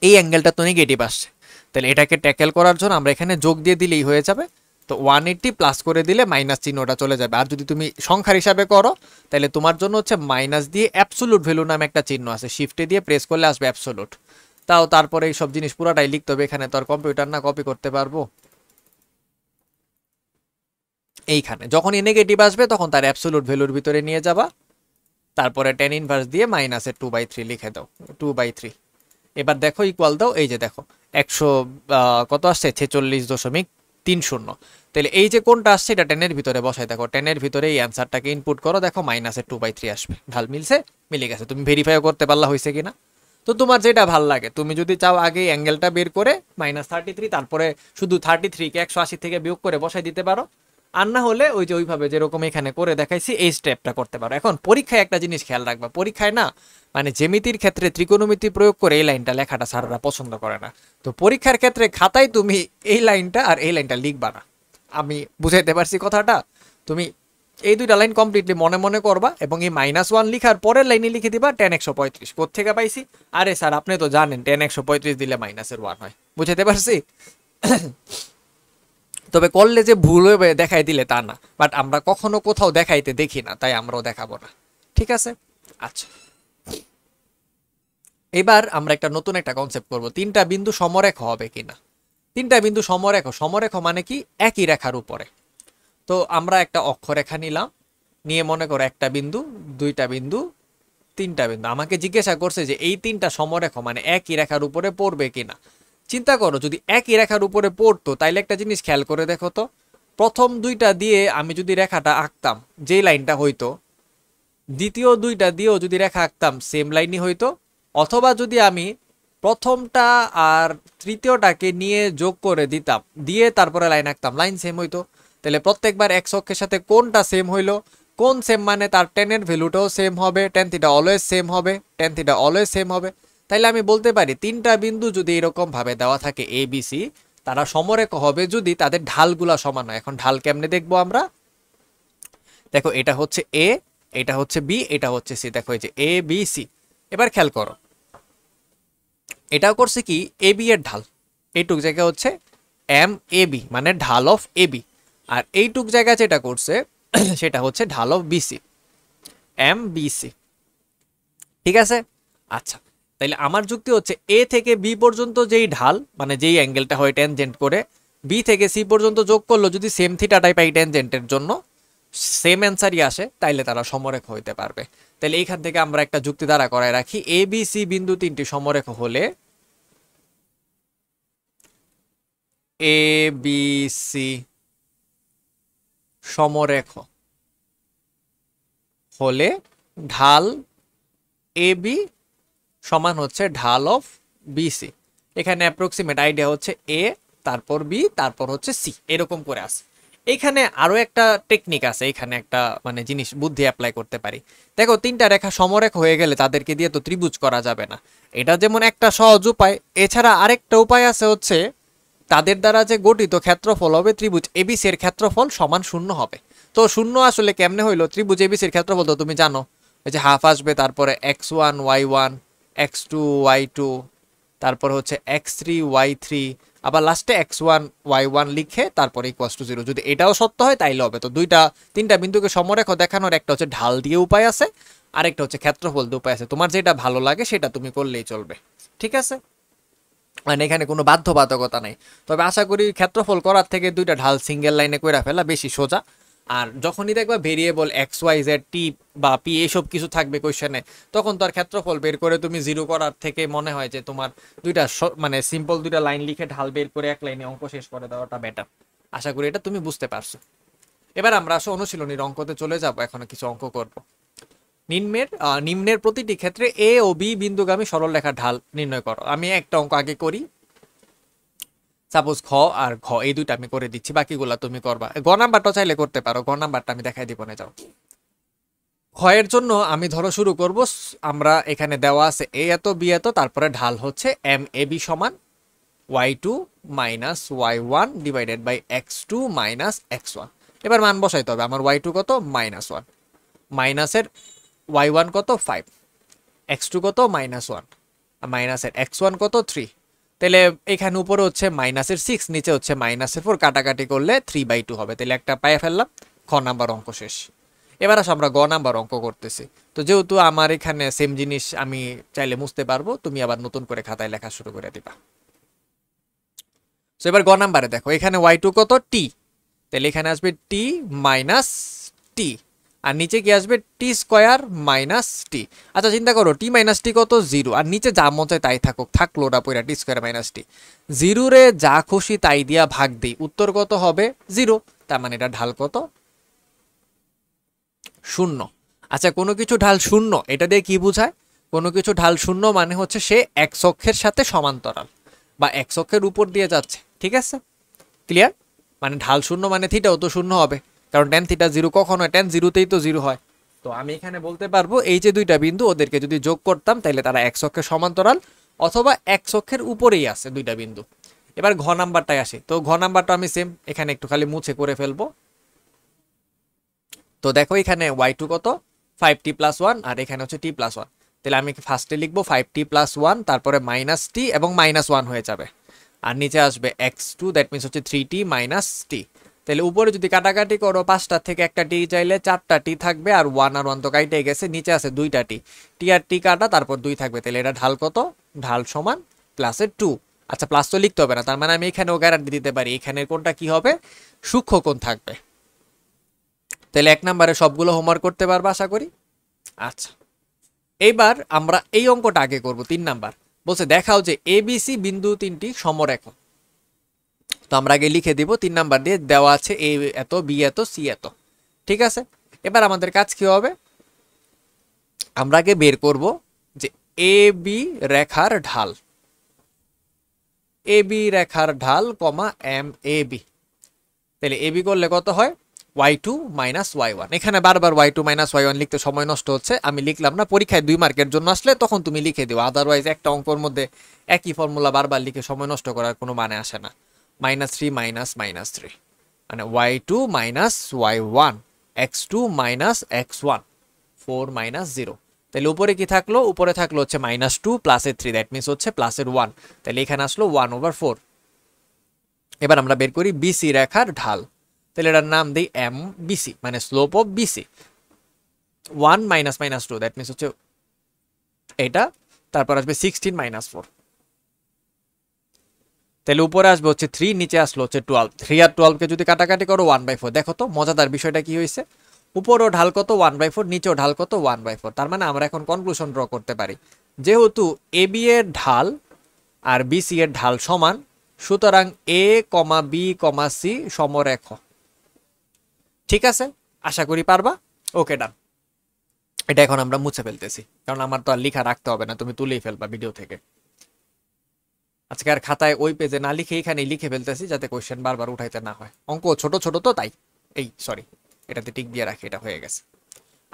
A: এই অ্যাঙ্গেলটা তো নেগেটিভ আসছে, তাহলে এটাকে ট্যাকেল করার জন্য আমরা এখানে যোগ দিয়ে দিলেই হয়ে যাবে। তো 180 প্লাস করে দিলে মাইনাস চিহ্নটা চলে যাবে। আর যদি তুমি সংখ্যার হিসাবে করো, তাহলে তোমার জন্য হচ্ছে মাইনাস দিয়ে অ্যাবসোলুট ভ্যালু নামে একটা চিহ্ন আছে, শিফটে দিয়ে প্রেস করলে আসবে অ্যাবসোলুট। তাও তারপরে এই সব জিনিস পুরাটাই লিখতে হবে, এখানে তো আর কম্পিউটার না কপি করতে পারবো। এইখানে যখনই নেগেটিভ আসবে তখন তার অ্যাবসোলুট ভ্যালুর ভিতরে নিয়ে যাবা, তারপরে টেন ইনভার্স দিয়ে -2/3 লিখে দাও, 2/3। এবার দেখো ইকুয়াল দাও, এই যে দেখো 100 কত আসছে 46.30, তাহলে এই যে কোনটা আসছে এটা টেনের ভিতরে বসাই, দেখো টেনের ভিতরে এই অ্যান্সারটাকে ইনপুট করো, দেখো -2/3 আসবে। ঢাল মিলছে, মিলে গেছে। তুমি ভেরিফাইও করতে পারলা হয়েছে কিনা। তো তোমার যেটা ভাল লাগে, তুমি যদি চাও আগে অ্যাঙ্গেলটা বের করে -33, তারপরে শুধু 33কে 180 থেকে বিয়োগ করে বসাই দিতে পারো। আর না হলে ওই যে ওইভাবে যেরকম এখানে করে দেখাইছি এই স্টেপটা করতে পারো। এখন পরীক্ষায় একটা জিনিস খেয়াল রাখবা, পরীক্ষায় না মানে জ্যামিতির ক্ষেত্রে ত্রিকোণমিতি প্রয়োগ করে এই লাইনটা লেখাটা স্যাররা পছন্দ করে না। তো পরীক্ষার ক্ষেত্রে খাতায় তুমি এই লাইনটা আর এই লাইনটা লিখবা না। আমি বুঝাইতে পারছি কথাটা? তুমি এই দুইটা লাইন কমপ্লিটলি মনে মনে করবা এবং এই -1 লিখার পরের লাইনে লিখে দিবা tan 135 কোত্থেকে পাইছি। আরে স্যার আপনি তো জানেন tan 135 দিলে -1 হয়, বুঝাইতে পারছি? তবে করলে যে ভুল হয়ে দেখাই দিলে তা না, বাট আমরা কখনো কোথাও দেখাইতে দেখি না, তাই আমরাও দেখাবো না। ঠিক আছে? আচ্ছা, এবার আমরা একটা নতুন একটা কনসেপ্ট করব, তিনটা বিন্দু সমরেখ হবে কিনা। তিনটা বিন্দু সমরেখ, সমরেখ মানে কি একই রেখার উপরে। তো আমরা একটা অক্ষরেখা নিলাম, নিয়ে মনে করো একটা বিন্দু, দুইটা বিন্দু, তিনটা বিন্দু। আমাকে জিজ্ঞাসা করছে যে এই তিনটা সমরেখ মানে একই রেখার উপরে পড়বে কিনা। চিন্তা করো যদি একই রেখার উপরে পড়তো তাইলে একটা জিনিস খেয়াল করে দেখো তো, প্রথম দুইটা দিয়ে আমি যদি রেখাটা আঁকতাম যেই লাইনটা হইতো, দ্বিতীয় দুইটা দিয়েও যদি রেখা আঁকতাম সেম লাইনই হইতো। অথবা যদি আমি প্রথমটা আর তৃতীয়টাকে নিয়ে যোগ করে দিতাম, দিয়ে তারপরে লাইন আঁকতাম, লাইন সেম হইতো। তাহলে প্রত্যেকবার এক্স অক্ষের সাথে কোনটা সেম হইলো, কোন সেম মানে তার টেনের ভ্যালুটাও সেম হবে, টেন থিটা অলওয়েজ সেম হবে, টেন থিটা অলওয়েজ সেম হবে। তাইলে আমি বলতে পারি তিনটা বিন্দু যদি এরকম ভাবে দেওয়া থাকে এ বি সি, তারা সমরেখ হবে যদি তাদের ঢালগুলা সমান হয়। এখন ঢাল কেমনে দেখবো আমরা? দেখো এটা হচ্ছে এ, এটা হচ্ছে বি, এটা হচ্ছে সি। দেখো এই যে এ বি সি। এবার খেয়াল করো, এটাও করছে কি এ বি এর ঢাল, এইটুক জায়গা হচ্ছে এম এ বি মানে ঢাল অফ এ বি। আর এইটুক জায়গা যেটা করছে সেটা হচ্ছে ঢাল of BC, m B C. ঠিক আছে? আচ্ছা, তাইলে আমার যুক্তি হচ্ছে এ থেকে বি পর্যন্ত যেই ঢাল মানে যেই অ্যাঙ্গেলটা হয় ট্যানজেন্ট করে, বি থেকে সি পর্যন্ত যোগ করলো যদি সেম থিটাটাই পাই ট্যানজেন্টের জন্য, সেম অ্যান্সারই আসে, তাইলে তারা সমরেখ হইতে পারবে। তাহলে এইখান থেকে আমরা একটা যুক্তি দ্বারা করায় রাখি, এ বি সি বিন্দু তিনটি সমরেখ হলে, এ বি সি সমরেখ হলে ঢাল এ বি সমান হচ্ছে ঢাল অফ বিসি। এখানে অ্যাপ্রক্সিমেট আইডিয়া হচ্ছে এ, তারপর বি, তারপর হচ্ছে সি, এরকম করে আছে। এখানে আরো একটা টেকনিক আছে, এখানে একটা মানে জিনিস বুদ্ধি অ্যাপ্লাই করতে পারি। দেখো তিনটা রেখা সমরেখ হয়ে গেলে তাদেরকে দিয়ে তো ত্রিভুজ করা যাবে না, এটা যেমন একটা সহজ উপায়। এছাড়া আরেকটা উপায় আছে, হচ্ছে তাদের দ্বারা যে গঠিত ক্ষেত্রফল হবে ত্রিভুজ এবিসি এর ক্ষেত্রফল সমান 0 হবে। তো 0 আসলে কেমনে হইলো? ত্রিভুজ এবিসি এর ক্ষেত্রফল তো তুমি জানো, এই যে হাফ আসবে, তারপরে x1 y1 x2 y2, তারপর হচ্ছে x3 y3, আবার লাস্টে x1 y1 লিখে তারপরে ইকুয়ালস টু 0। যদি এটাও সত্য হয় তাইলে হবে। তো তিনটা বিন্দুকে সমরেখ দেখানোর একটা হচ্ছে ঢাল দিয়ে উপায় আছে, আরেকটা হচ্ছে ক্ষেত্রফল দিয়ে উপায় আছে। তোমার যেটা ভালো লাগে সেটা তুমি করলেই চলবে। ঠিক আছে? মানে এখানে কোনো বাধ্যবাধকতা নাই। তবে আশা করি ক্ষেত্রফল করার থেকে দুইটা ঢাল সিঙ্গেল লাইনে কইরা ফেলা বেশি সোজা। আর যখনই দেখবা variable x y z t বা পি এইসব কিছু থাকবে কোয়েশ্চেনে, তখন তার ক্ষেত্রফল বের করে তুমি জিরো করার থেকে মনে হয় যে তোমার দুইটা মানে সিম্পল দুইটা লাইন লিখে ঢাল বের করে এক লাইনে অঙ্ক শেষ করে দেওয়াটা বেটার। আশা করি এটা তুমি বুঝতে পারছো। এবার আমরা আসলে অনুশীলনীর অঙ্কতে চলে যাব, এখন কিছু অঙ্ক করব। নিম্নের প্রতিটি ক্ষেত্রে এ ও বি বিন্দুগামী সরল রেখার ঢাল নির্ণয় করো। আমি একটা অঙ্ক আগে করি, সাপোজ খ আর ঘ এই দুইটা আমি করে দিচ্ছি, বাকিগুলা তুমি করবা। গ নাম্বারটা চাইলে করতে পারো, গ নাম্বারটা আমি দেখাই দিব না, যাও। খ এর জন্য আমি ধরো শুরু করব, আমরা এখানে দেওয়া আছে এ এত বি এত, তারপরে ঢাল হচ্ছে এম এ বি সমান y2 minus y1 divided by x2 minus x1। এবার মান বসাইতে হবে। আমার y2 কত? -1, মাইনাসের y1 কত? 5, x2 কত? -1, মাইনাসের x1 কত? 3। তাহলে এখানে উপরে হচ্ছে -6, নিচে হচ্ছে -4, কাটাকাটি করলে 3/2 হবে। তাহলে একটা পায়ে ফেললাম। খ নাম্বার অঙ্ক শেষ। এবার আসো আমরা গ নাম্বার অঙ্ক করতেছি। তো যেহেতু আমার এখানে সেম জিনিস আমি চাইলে মুছতে পারবো, তুমি আবার নতুন করে খাতায় লেখা শুরু করে দিবা। তো এবার গ নাম্বারে দেখো, এখানে y2 কত? t, তাহলে এখানে আসবে t মাইনাস t, আর নিচে কি আসবে? টি স্কোয়ার মাইনাস টি। আচ্ছা চিন্তা করো, টি মাইনাস টি কত? 0, আর নিচে যা মন চায় তাই থাকুক, থাকলো ওটা পয়রা টি স্কোয়ার মাইনাস টি। 0 রে যা খুশি তাই দিয়া ভাগ দিই, উত্তর কত হবে? 0। তার মানে এটা ঢাল কত? 0। আচ্ছা কোনো কিছু ঢাল 0 এটা দিয়ে কি বোঝায়? কোনো কিছু ঢাল 0 মানে হচ্ছে সে এক অক্ষের সাথে সমান্তরাল বা এক অক্ষের উপর দিয়ে যাচ্ছে। ঠিক আছে? ক্লিয়ার? মানে ঢাল শূন্য মানে থিটাও তো শূন্য হবে, কারণ ট্যান থিটা জিরো কখন হয়, ট্যান জিরোতেই তো জিরো হয়। তো আমি এখানে বলতে পারবো এই যে দুইটা বিন্দু ওদেরকে যদি যোগ করতাম তাহলে তারা এক্স অক্ষের সমান্তরাল অথবা এক্স অক্ষের উপরেই আছে দুইটা বিন্দু। এবার ঘ নাম্বারটায় আসি, তো ঘ নাম্বারটা আমি সেম এখানে একটু খালি মুছে করে ফেলবো। তো দেখো এখানে y2 কত 5t+1 আর এখানে হচ্ছে t+1, তাহলে আমি ফার্স্টে লিখবো 5t+1 তারপরে -t এবং -1 হয়ে যাবে, আর নিচে আসবে x2 দ্যাট মিন্স হচ্ছে 3t - t। তাহলে উপরে যদি কাটাকাটি করো 5টা থেকে একটা টি চাইলে 4টা টি থাকবে, আর 1 আর 1 তো কাইটে গেছে, নিচে আছে 2টা টি, টি আর টি কাটা তারপর 2 থাকবে, তাহলে এটা ঢাল কত, ঢাল সমান +2। আচ্ছা প্লাস তো লিখতে হবে না, তার মানে আমি এখানেও গ্যারান্টি দিতে পারি এখানের কোনটা কি হবে, সূক্ষ্মকোণ থাকবে। তাহলে 1 নম্বরে সবগুলো হোমওয়ার্ক করতে পারবো আশা করি। আচ্ছা এইবার আমরা এই অঙ্কটা আগে করব। 3 নাম্বার বলছে দেখাও যে এবিসি বিন্দু তিনটি সমরেখ। তো আমরা আগে লিখে দিব 3 নাম্বার দিয়ে দেওয়া আছে এ এত, বি এত, সি এত। ঠিক আছে, এবার আমাদের কাজ কি হবে, আমরা আগে বের করব যে এ বি রেখার ঢাল, এ বি রেখার ঢাল কমা এম এ বি। তাহলে এ বি করলে কত হয় y2 - y1। এখানে বারবার y2 - y1 লিখতে সময় নষ্ট হচ্ছে, আমি লিখলাম না, পরীক্ষায় 2 মার্কের জন্য আসলে তখন তুমি লিখে দিও, আদারওয়াইজ একটা অঙ্কের মধ্যে একই ফর্মুলা বারবার লিখে সময় নষ্ট করার কোনো মানে আসে না। -3 -3 মানে y2 - y1 x2 - x1 4 - 0। তাহলে উপরে কি থাকলো, উপরে থাকলো হচ্ছে -2 + 3 দ্যাট মিন্স হচ্ছে +1, তাহলে এখানে আসলো 1/4। এবার আমরা বের করি বিসি রেখার ঢাল, তাহলে এটার নাম দেই এম বিসি মানে slope of BC. 1 - -2 that means হচ্ছে এটা, তারপর আসবে 16 - 4, তাহলে উপরে আসবে হচ্ছে 3, নিচে আসলো হচ্ছে 12। 3 আর 12 কে যদি কাটাকাটি করো 1/4। দেখো তো মজাদার বিষয়টা কি হয়েছে, উপরও ঢাল কত 1/4, নিচেও ঢাল কত 1/4। তার মানে আমরা এখন কনক্লুশন ড্র করতে পারি, যেহেতু এ বি এর ঢাল আর বিসি এর ঢাল সমান, সুতরাং এ বি সি সমরেখ। ঠিক আছে, আশা করি পারবা। ওকে ডান, এটা এখন আমরা মুছে ফেলতেছি, কারণ আমার তো আর লেখা রাখতে হবে না, তুমি তুলেই ফেলবা ভিডিও থেকে। আজকে আর খাতায় ওই পেজে না লিখে এখানেই লিখে ফেলতেছি, যাতে কোশ্চেন বারবার উঠাইতে না হয়, অঙ্ক ছোট ছোট তো তাই। এই সরি, এটাতে টিক দিয়ে রাখি, এটা হয়ে গেছে।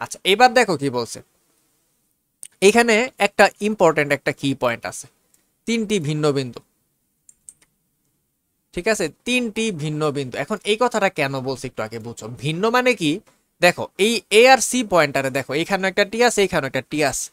A: আচ্ছা এবার দেখো কি বলছে, এখানে একটা ইম্পর্টেন্ট একটা কি পয়েন্ট আছে, 3টি ভিন্ন বিন্দু। ঠিক আছে, 3টি ভিন্ন বিন্দু। এখন এই কথাটা কেন বলছি একটু আগে বুঝো, ভিন্ন মানে কি, দেখো এই এ আর সি পয়েন্টারে দেখো এখানে একটা টি আছে, এখানে একটা টি আছে।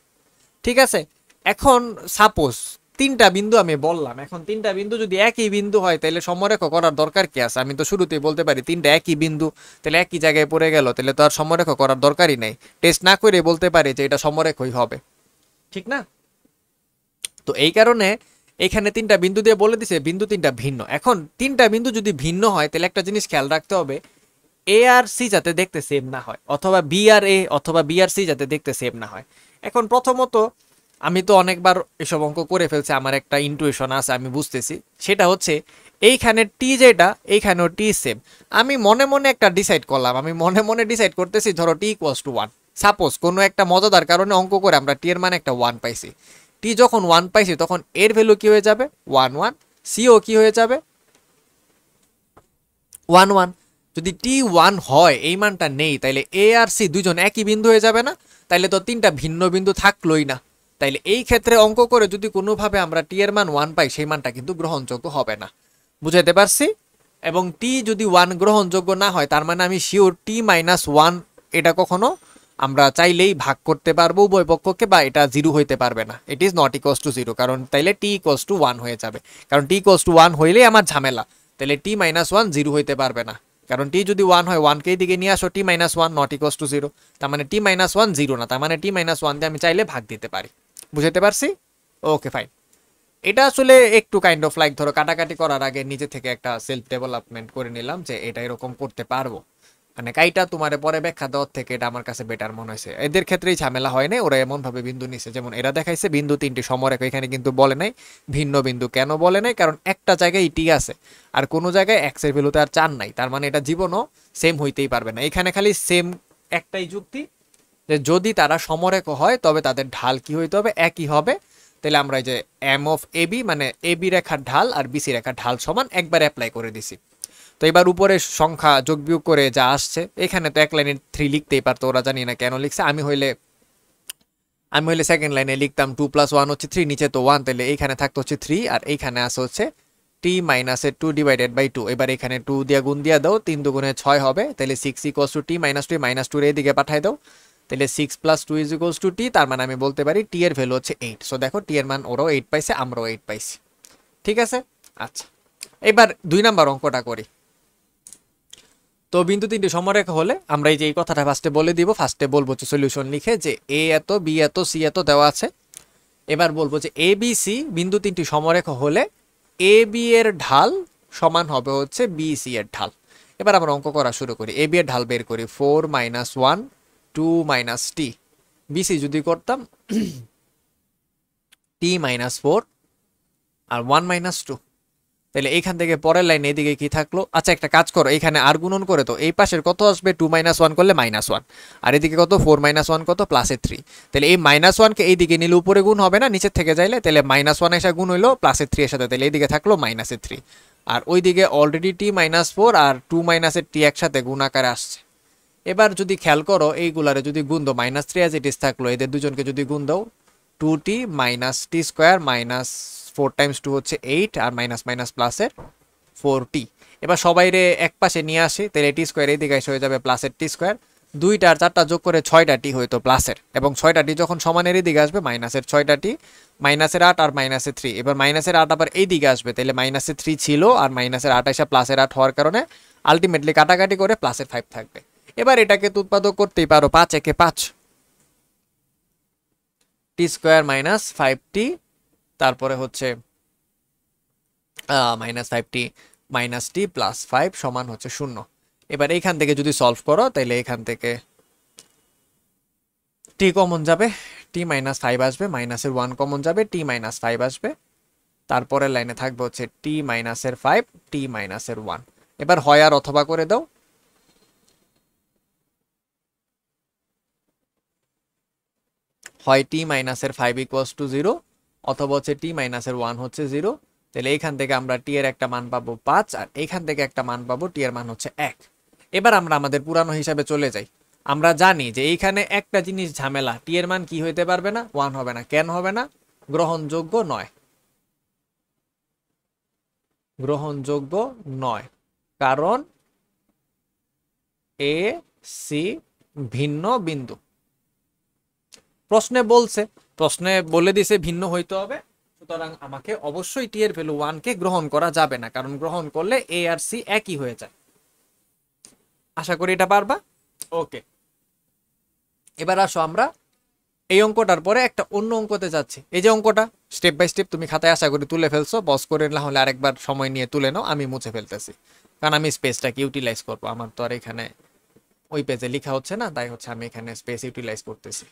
A: ঠিক আছে, এখন সাপোজ 3টা বিন্দু আমি বললাম, এখন 3টা বিন্দু যদি একই বিন্দু হয় তাহলে সমরেখ করার দরকার কি আছে, আমি তো শুরুতেই বলতে পারি 3টা একই বিন্দু, তাহলে একই জায়গায় পড়ে গেল, তাহলে তো আর সমরেখ করার দরকারই নেই, টেস্ট না করে বলতে পারি যে এটা সমরেখই হবে, ঠিক না? তো এই কারণে এখানে 3টা বিন্দু দিয়ে বলে দিছে বিন্দু 3টা ভিন্ন। এখন 3টা বিন্দু যদি ভিন্ন হয় তাহলে একটা জিনিস খেয়াল রাখতে হবে, এ আর সি যাতে দেখতে সেম না হয়, অথবা বি আর এ অথবা বি আর সি যাতে দেখতে সেম না হয়। এখন প্রথমত আমি তো অনেকবার এসব অঙ্ক করে ফেলছি, আমার একটা ইনটুইশন আছে, আমি বুঝতেছি, সেটা হচ্ছে এইখানে টি যেটা এইখানেও টি সেম। আমি মনে মনে একটা ডিসাইড করলাম, আমি মনে মনে ডিসাইড করতেছি ধরো টি ইকুয়ালস টু 1। সাপোজ কোনো একটা মজাদার কারণে অঙ্ক করে আমরা টি এর মানে একটা 1 পাইছি, টি যখন 1 পাইছি তখন এর ভ্যালু কি হয়ে যাবে 1 1, সিও কি হয়ে যাবে 1 1। যদি টি 1 হয় এই মানটা নেই, তাইলে এ আর সি দুইজন একই বিন্দু হয়ে যাবে না, তাইলে তো 3টা ভিন্ন বিন্দু থাকলোই না। তাইলে এই ক্ষেত্রে অঙ্ক করে যদি কোনোভাবে আমরা টি এর মান 1 পাই, সেই মানটা কিন্তু গ্রহণযোগ্য হবে না। বুঝাইতে পারছি? এবং টি যদি 1 গ্রহণযোগ্য না হয়, তার মানে আমি শিওর টি -1 এটা কখনো আমরা চাইলেই ভাগ করতে পারবো উভয় পক্ষকে, বা এটা 0 হইতে পারবে না, it is not equals to 0, কারণ তাইলে টি ইকুয়ালস টু 1 হয়ে যাবে, কারণ টি ইকুয়ালস টু 1 হইলেই আমার ঝামেলা। তাহলে টি -1 0 হইতে পারবে না, কারণ টি যদি 1 হয় 1 কে দিকে নিয়ে আসো, টি -1 নট ইকুয়ালস টু 0, তার মানে টি -1 0 না, তার মানে টি -1 দিয়ে আমি চাইলে ভাগ দিতে পারি। বুঝাইতে পারছি? Okay fine. এটা আসলে একটু কাইন্ড অফ লাইক ধরো কাটাকাটি করার আগে নিজে থেকে একটা সেলফ ডেভেলপমেন্ট করে নিলাম যে এটা এরকম করতে পারবো, মানে কাইটা তোমারে পরে ব্যাখ্যা দেওয়ার থেকে এটা আমার কাছে বেটার মনে হয়েছে। এদের ক্ষেত্রেই ঝামেলা হয় না, ওরা এমন ভাবে বিন্দু নিছে, যেমন এরা দেখাইছে বিন্দু 3টি সমরেখ, এখানে কিন্তু বলে নাই ভিন্ন বিন্দু। কেন বলে নাই? কারণ একটা জায়গায় টি আছে আর কোনো জায়গায় এক্স এর ভ্যালুতে আর 4 নাই, তার মানে এটা জীবনও সেম হইতেই পারবে না। এখানে খালি সেম একটাই যুক্তি, যে যদি তারা সমরেখ হয় তবে তাদের ঢাল কি হইতে হবে, একই হবে। তাহলে আমরা এই যে এম অফ এ বি মানে এ বি রেখার ঢাল আর বিসি রেখার ঢাল সমান একবার অ্যাপ্লাই করে দিছি। তো এবার উপরে সংখ্যা যোগ বিয়োগ করে যা আসছে, এখানে তো এক লাইনে 3 লিখতেই পারতো, ওরা জানি না কেন লিখছে। আমি হইলে সেকেন্ড লাইনে লিখতাম 2 + 1 হচ্ছে 3, নিচে তো 1, তাহলে এইখানে থাকতো হচ্ছে 3, আর এইখানে আসে হচ্ছে t - 2 / 2। এবার এখানে 2 দিয়া গুণ দিয়া দাও, 3 × 2 = 6 হবে, তাহলে 6 = t - 2, -2 এর এদিকে পাঠাই দাও, তাহলে 6 + 2 = t। তার মানে আমি বলতে পারি t এর ভ্যালু হচ্ছে 8। সো দেখো t এর মান ওরাও 8 পাইছে, আমরাও 8 পাইছি। ঠিক আছে, আচ্ছা এবার 2 নাম্বার অঙ্কটা করি। তো বিন্দু তিনটি সমরেখা হলে আমরা এই যে এই কথাটা ফার্স্টে বলে দিব, ফার্স্টে বলবো যে সলিউশন লিখে যে a এত, b এত, c এত দেওয়া আছে। এবার বলবো যে a b c বিন্দু তিনটি সমরেখা হলে a b এর ঢাল সমান হবে হচ্ছে b c এর ঢাল। এবার আমরা অঙ্ক করা শুরু করি। a b এর ঢাল বের করি, 4 - 1 2 - t। b c যদি করতাম t - 4 আর 1 - 2, তাহলে এইখান থেকে পরের লাইন এদিকে কি থাকলো? আচ্ছা একটা কাজ করো, এখানে আর গুণন করে তো এই পাশের কত আসবে, 2 - 1 করলে -1, আর এদিকে কত 4 - 1 কত +3। তাহলে এই -1 কে এইদিকে নিলে উপরে গুণ হবে না, নিচের থেকে যাইলে, তাহলে -1 এসে গুণ হইলো +3 এর সাথে, তাহলে এইদিকে থাকলো -3, আর ওইদিকে অলরেডি t - 4 আর 2 - t একসাথে গুণ আকারে আসছে। এবার যদি খেয়াল করো এইগুলারে যদি গুণ দাও, -3 অ্যাজ ইট ইজ থাকলো, এদের দুজনকে যদি গুণ দাও 2t - t² -4 × 2 হচ্ছে 8, আর মাইনাস মাইনাস প্লাসের 4t। এবার সবাইরে এক পাশে নিয়ে আসি, তাহলে t² এইদিকে এসে হয়ে যাবে প্লাসের t², 2টা আর 4টা যোগ করে 6টা t হইতো প্লাসের, এবং 6টা t যখন সমানের এদিকে আসবে মাইনাসের 6টা t, -8 আর -3। এবার -8 আবার এইদিকে আসবে, তাহলে -3 ছিল আর -8 এসে +8 হওয়ার কারণে আলটিমেটলি কাটাকাটি করে +5 থাকবে। এবার এটাকে তো উৎপাদক করতেই পারো, 5 × 1 = 5, t² - 5t, তারপরে হচ্ছে -5t - t + 5 সমান হচ্ছে 0। এবার এইখান থেকে যদি সলভ করো, তাহলে এখান থেকে t কমন যাবে, t - 5 আসবে, মাইনাসের 1 কমন যাবে, t - 5 আসবে, তারপরের লাইনে থাকবে হচ্ছে t - 5 t - 1। এবার হয় আর অথবা করে দাও, হয় t - 5 = 0, অথবা হচ্ছে t - 1 হচ্ছে 0। তাহলে এইখান থেকে আমরা t এর একটা মান পাবো 5, আর এইখান থেকে একটা মান পাবো t এর মান হচ্ছে 1। এবার আমরা আমাদের পুরানো হিসাবে চলে যাই। আমরা জানি যে এইখানে একটা জিনিস ঝামেলা, t এর মান কি হইতে পারবে না, 1 হবে না। কেন হবে না? গ্রহণযোগ্য নয়, গ্রহণযোগ্য নয়, কারণ a c ভিন্ন বিন্দু। প্রশ্নে বলছে, প্রশ্নে বলে দিছে ভিন্ন হইতে হবে, সুতরাং আমাকে অবশ্যই t এর ভ্যালু 1 কে গ্রহণ করা যাবে না, কারণ গ্রহণ করলে a আর c একই হয়ে যায়। আশা করি এটা পারবা। ওকে, এবার আসো আমরা এই অঙ্কটার পরে একটা অন্য অঙ্কতে যাচ্ছি। এই যে অঙ্কটা স্টেপ বাই স্টেপ তুমি খাতায় আশা করি তুলে ফেলছো, পজ করে না হলে আরেকবার সময় নিয়ে তুলে নাও, আমি মুছে ফেলতেছি, কারণ আমি স্পেসটাকে ইউটিলাইজ করবো। আমার তো আর এখানে ওই পেজে লেখা হচ্ছে না, তাই হচ্ছে আমি এখানে স্পেস ইউটিলাইজ করতেছি।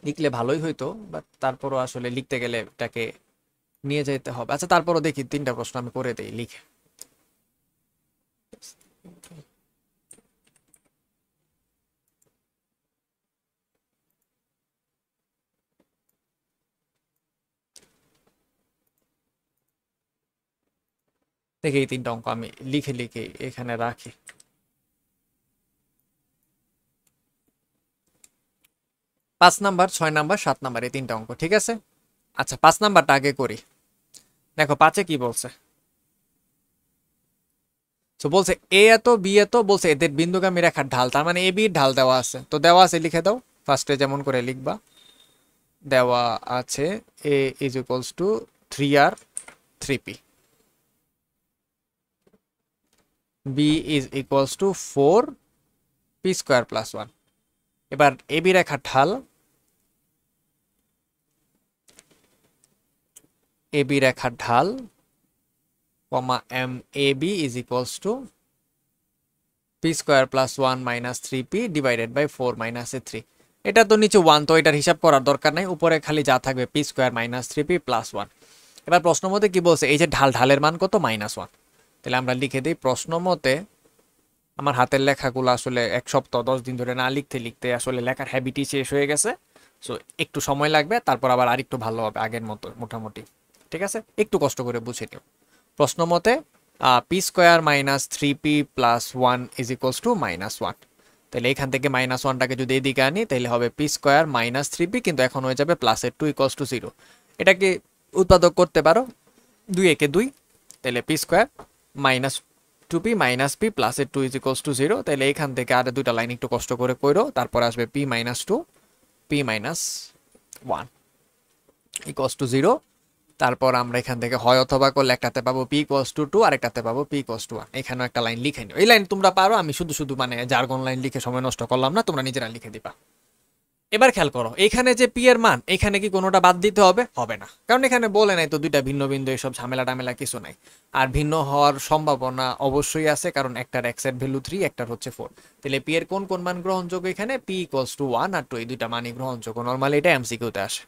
A: লিখলে ভালোই হইতো, বাট তারপরও আসলে লিখতে গেলে এটাকে নিয়ে যেতে হবে। আচ্ছা তারপরও দেখি 3টা প্রশ্ন আমি করে দেই লিখে। দেখি এই 3টা অঙ্ক আমি লিখে লিখে এখানে রাখি। 5 নাম্বার, 6 নাম্বার, 7 নাম্বার, এই 3টা অঙ্ক, ঠিক আছে। আচ্ছা 5 নাম্বারটা আগে করি। দেখো 5-এ কি বলছে, তো বলছে এ এত, বি এত, বলছে এদের বিন্দুগামী রেখার ঢাল, তার মানে এ বির ঢাল দেওয়া আছে, তো দেওয়া আছে লিখে দাও। ফার্স্টে যেমন করে লিখবা, দেওয়া আছে a = 3r 3p, b = 4p² + 1। এবার এ বি রেখার ঢাল, এ বি রেখার ঢাল কমা M A B = p² + 1 - 3p / 4 - 3। এটা তো নিচে 1, তো এটার হিসাব করার দরকার নাই, উপরে খালি যা থাকবে p² - 3p + 1। এবার প্রশ্ন মতে কি বলছে, এই যে ঢালের মান কত, -1। তাহলে আমরা লিখে দিই প্রশ্ন মতে, আমার হাতের লেখাগুলো আসলে 1 সপ্তাহ 10 দিন ধরে না লিখতে লিখতে আসলে লেখার হ্যাবিটই শেষ হয়ে গেছে, সো একটু সময় লাগবে, তারপর আবার আরেকটু ভালো হবে আগের মতো মোটামুটি। ঠিক আছে, একটু কষ্ট করে বুঝে নিও। প্রশ্ন মতে P square minus three P plus one is equals two minus one. তাহলে এখান থেকে মাইনাস ওয়ানটাকে যদি এদিকে আনি তাহলে হবে P square minus three P, কিন্তু এখন হয়ে যাবে প্লাসের টু ইকুয়ালস টু জিরো। এটাকে উৎপাদক করতে পারো, দুই একে দুই, তাহলে p square minus two p minus p প্লাসের two is equals to zero. তাহলে এখান থেকে আর দুইটা লাইন একটু কষ্ট করে করো, তারপরে আসবে p minus two p minus one equals to zero. তারপর আমরা এখান থেকে হয় অথবা করলে একটাতে পাবো পি ইকুয়ালস টু টু, আর একটাতে পাবো পি ইকুয়ালস টু ওয়ান। এখানেও একটা লাইন লিখে নিও, এই লাইন তোমরা পারো, আমি শুধু শুধু মানে জার্গন লাইন লিখে সময় নষ্ট করলাম না, তোমরা নিজেরা লিখে দিবা। এবার খেয়াল করো, এখানে যে পি এর মান, এখানে কি কোনোটা বাদ দিতে হবে? হবে না, কারণ এখানে বলে নাই তো দুইটা ভিন্ন বিন্দু, এসব ঝামেলা টামেলা কিছু নাই। আর ভিন্ন হওয়ার সম্ভাবনা অবশ্যই আছে, কারণ একটার এক্স এর ভ্যালু থ্রি, একটার হচ্ছে ফোর। তাহলে পি এর কোন কোন মান গ্রহণযোগ্য? এখানে পি ইকুয়ালস টু ওয়ান আর টু, এই দুইটা মানই গ্রহণযোগ্য। নর্মালি এটা এমসিকিউতে আসে।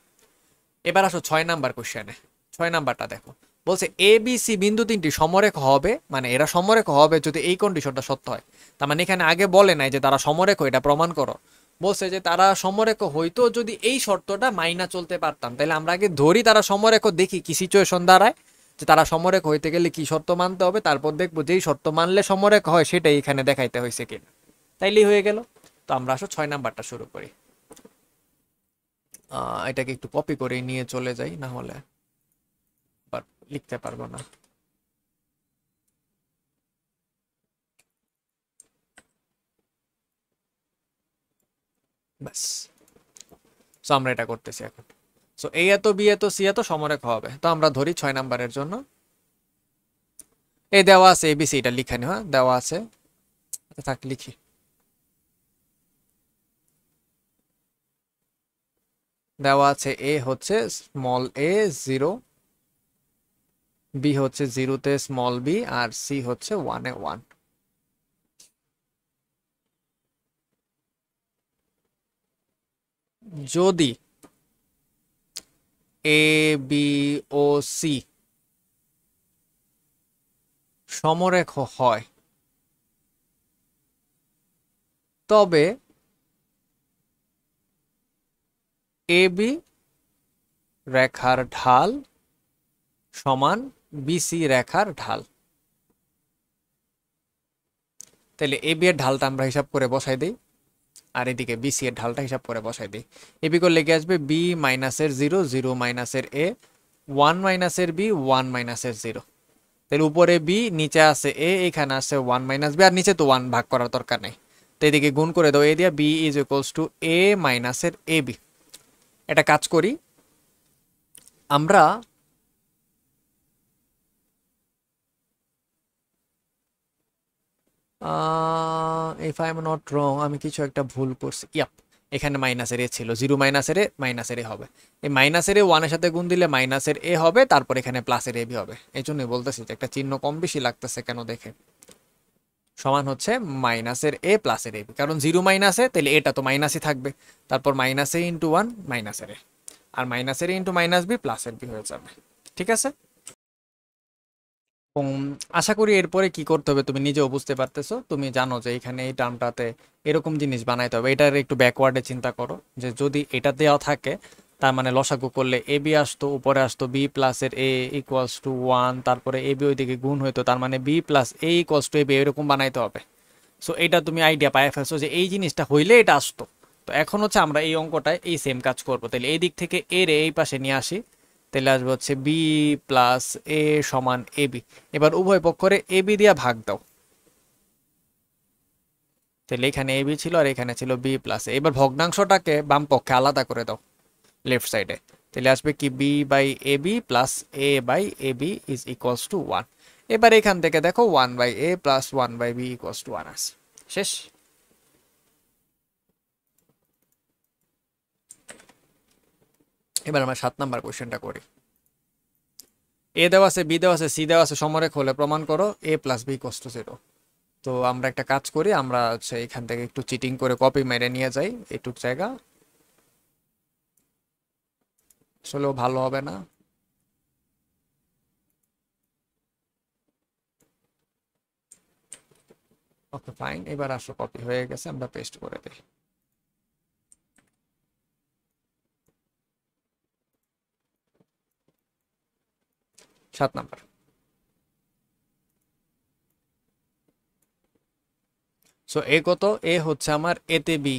A: এবার আসো 6 নাম্বার কোশ্চেনে। 6 নাম্বারটা দেখো, বলছে এ বি সি বিন্দু তিনটি সমরেখ হবে, মানে এরা সমরেখ হবে যদি এই কন্ডিশনটা সত্য হয়। তার মানে এখানে আগে বলে নাই যে তারা সমরেখ, এটা প্রমাণ করো। বলছে যে তারা সমরেখ হইতো যদি এই শর্তটা মাইনা চলতে পারতাম। তাহলে আমরা আগে ধরি তারা সমরেখ, দেখি কি সিচুয়েশন দাঁড়ায়, যে তারা সমরেখ হইতে গেলে কি শর্ত মানতে হবে, তারপর দেখবো যেই শর্ত মানলে সমরেখ হয় সেটাই এখানে দেখাইতে হয়েছে কিনা। তাইলেই হয়ে গেল। তো আমরা আসো 6 নাম্বারটা শুরু করি। এটাকে একটু কপি করে নিয়ে চলে যাই, না হলে লিখতে পারবো না। ব্যাস, সো আমরা এটা করতেছি এখন। সো এ এত বি এত সি এত সমরেখ হবে। তো আমরা ধরি 6 নাম্বারের জন্য এ দেওয়া আছে, এবিসি, এটা লিখে নি, হ্যাঁ দেওয়া আছে, থাক লিখি। দেওয়া আছে এ হচ্ছে স্মল এ জিরো, বি হচ্ছে জিরোতে স্মল বি, আর সি হচ্ছে ওয়ানে ওয়ান। যদি এ বি ও সি সমরেখ হয়, তবে এ বি রেখার ঢাল সমান বিসি রেখার ঢাল। তাহলে এ বি এর ঢালটা আমরা হিসাব করে বসাই দিই, আর এদিকে বিসি এর ঢালটা হিসাব করে বসাই দিই। এবি করলে কি আসবে? বি মাইনাসের জিরো, জিরো মাইনাসের এ, ওয়ান মাইনাসের বি, ওয়ান মাইনাসের জিরো। তাহলে উপরে বি, নিচে আছে এ, এখানে আছে ওয়ান মাইনাস বি, আর নিচে তো ওয়ান ভাগ করার দরকার নেই। তো এদিকে গুণ করে দাও এ দিয়া, বি ইজ ইকুয়ালস টু এ মাইনাসের এ বি। এটা কাজ করি আমরা, if I am not wrong, আমি কিছু একটা ভুল করছি। ইয়াপ, এখানে মাইনাসের এ ছিল, জিরো মাইনাসের এ হবে। এই মাইনাসের এ ওয়ানের সাথে গুণ দিলে মাইনাসের এ হবে, তারপর এখানে প্লাসের এ বি হবে। এই জন্যই বলতেছি যে একটা চিহ্ন কম বেশি লাগতেছে কেন দেখে। সমান হচ্ছে মাইনাসের এ প্লাসের এ বি, কারণ জিরো মাইনাসে, তাহলে এটা তো মাইনাসই থাকবে। তারপর মাইনাস এ ইন্টু ওয়ান মাইনাসের এ, আর মাইনাসের এ ইন্টু মাইনাস বি প্লাসের বি হয়ে যাবে। ঠিক আছে, এবং আশা করি এরপরে কি করতে হবে তুমি নিজেও বুঝতে পারতেছো। তুমি জানো যে এখানে এই টার্মটাতে এরকম জিনিস বানাইতে হবে। এটার একটু ব্যাকওয়ার্ডে চিন্তা করো, যে যদি এটা দেওয়া থাকে, তার মানে লসাগু করলে এ বি আসতো, উপরে আসতো বি প্লাসের এ ইকুয়ালস টু ওয়ান, তারপরে এ বি ওইদিকে গুণ হইতো, তার মানে b plus a equals to a b, এরকম বানাইতে হবে। সো এটা তুমি আইডিয়া পাই ফেলছো যে এই জিনিসটা হইলে এটা আসতো। তো এখন হচ্ছে আমরা এই অঙ্কটায় এই সেম কাজ করবো। তাহলে এই দিক থেকে এ রে এই পাশে নিয়ে আসি, তাহলে আসবে হচ্ছে বি প্লাস এ সমান এ বি। এবার উভয় পক্ষরে এ বি দিয়া ভাগ দাও। তাহলে এখানে এ বি ছিল আর এখানে ছিল বি প্লাস এ। এবার ভগ্নাংশটাকে বাম পক্ষে আলাদা করে দাও, লেফট সাইডে। তাহলে আসবে কি b by a b plus a by a b is equals to one. এবার এখান থেকে দেখো one by a plus one by b equals to one আছে। শেষ। এবার আমরা 7 নাম্বার কোশ্চেনটা করি। এ দেওয়া আছে, বি দেওয়া আছে, সি দেওয়া আছে, সমরেখ হলে প্রমাণ করো a plus b equals to zero. তো আমরা একটা কাজ করি, আমরা হচ্ছে এখান থেকে একটু চিটিং করে কপি মেরে নিয়ে যাই এইটুক জায়গা, আসলেও ভালো হবে না। ওকে ফাইন, এবার আসো কপি হয়ে গেছে, আমরা পেস্ট করে দিই। 7 নাম্বার। সো এ কত? এ হচ্ছে আমার এতে B,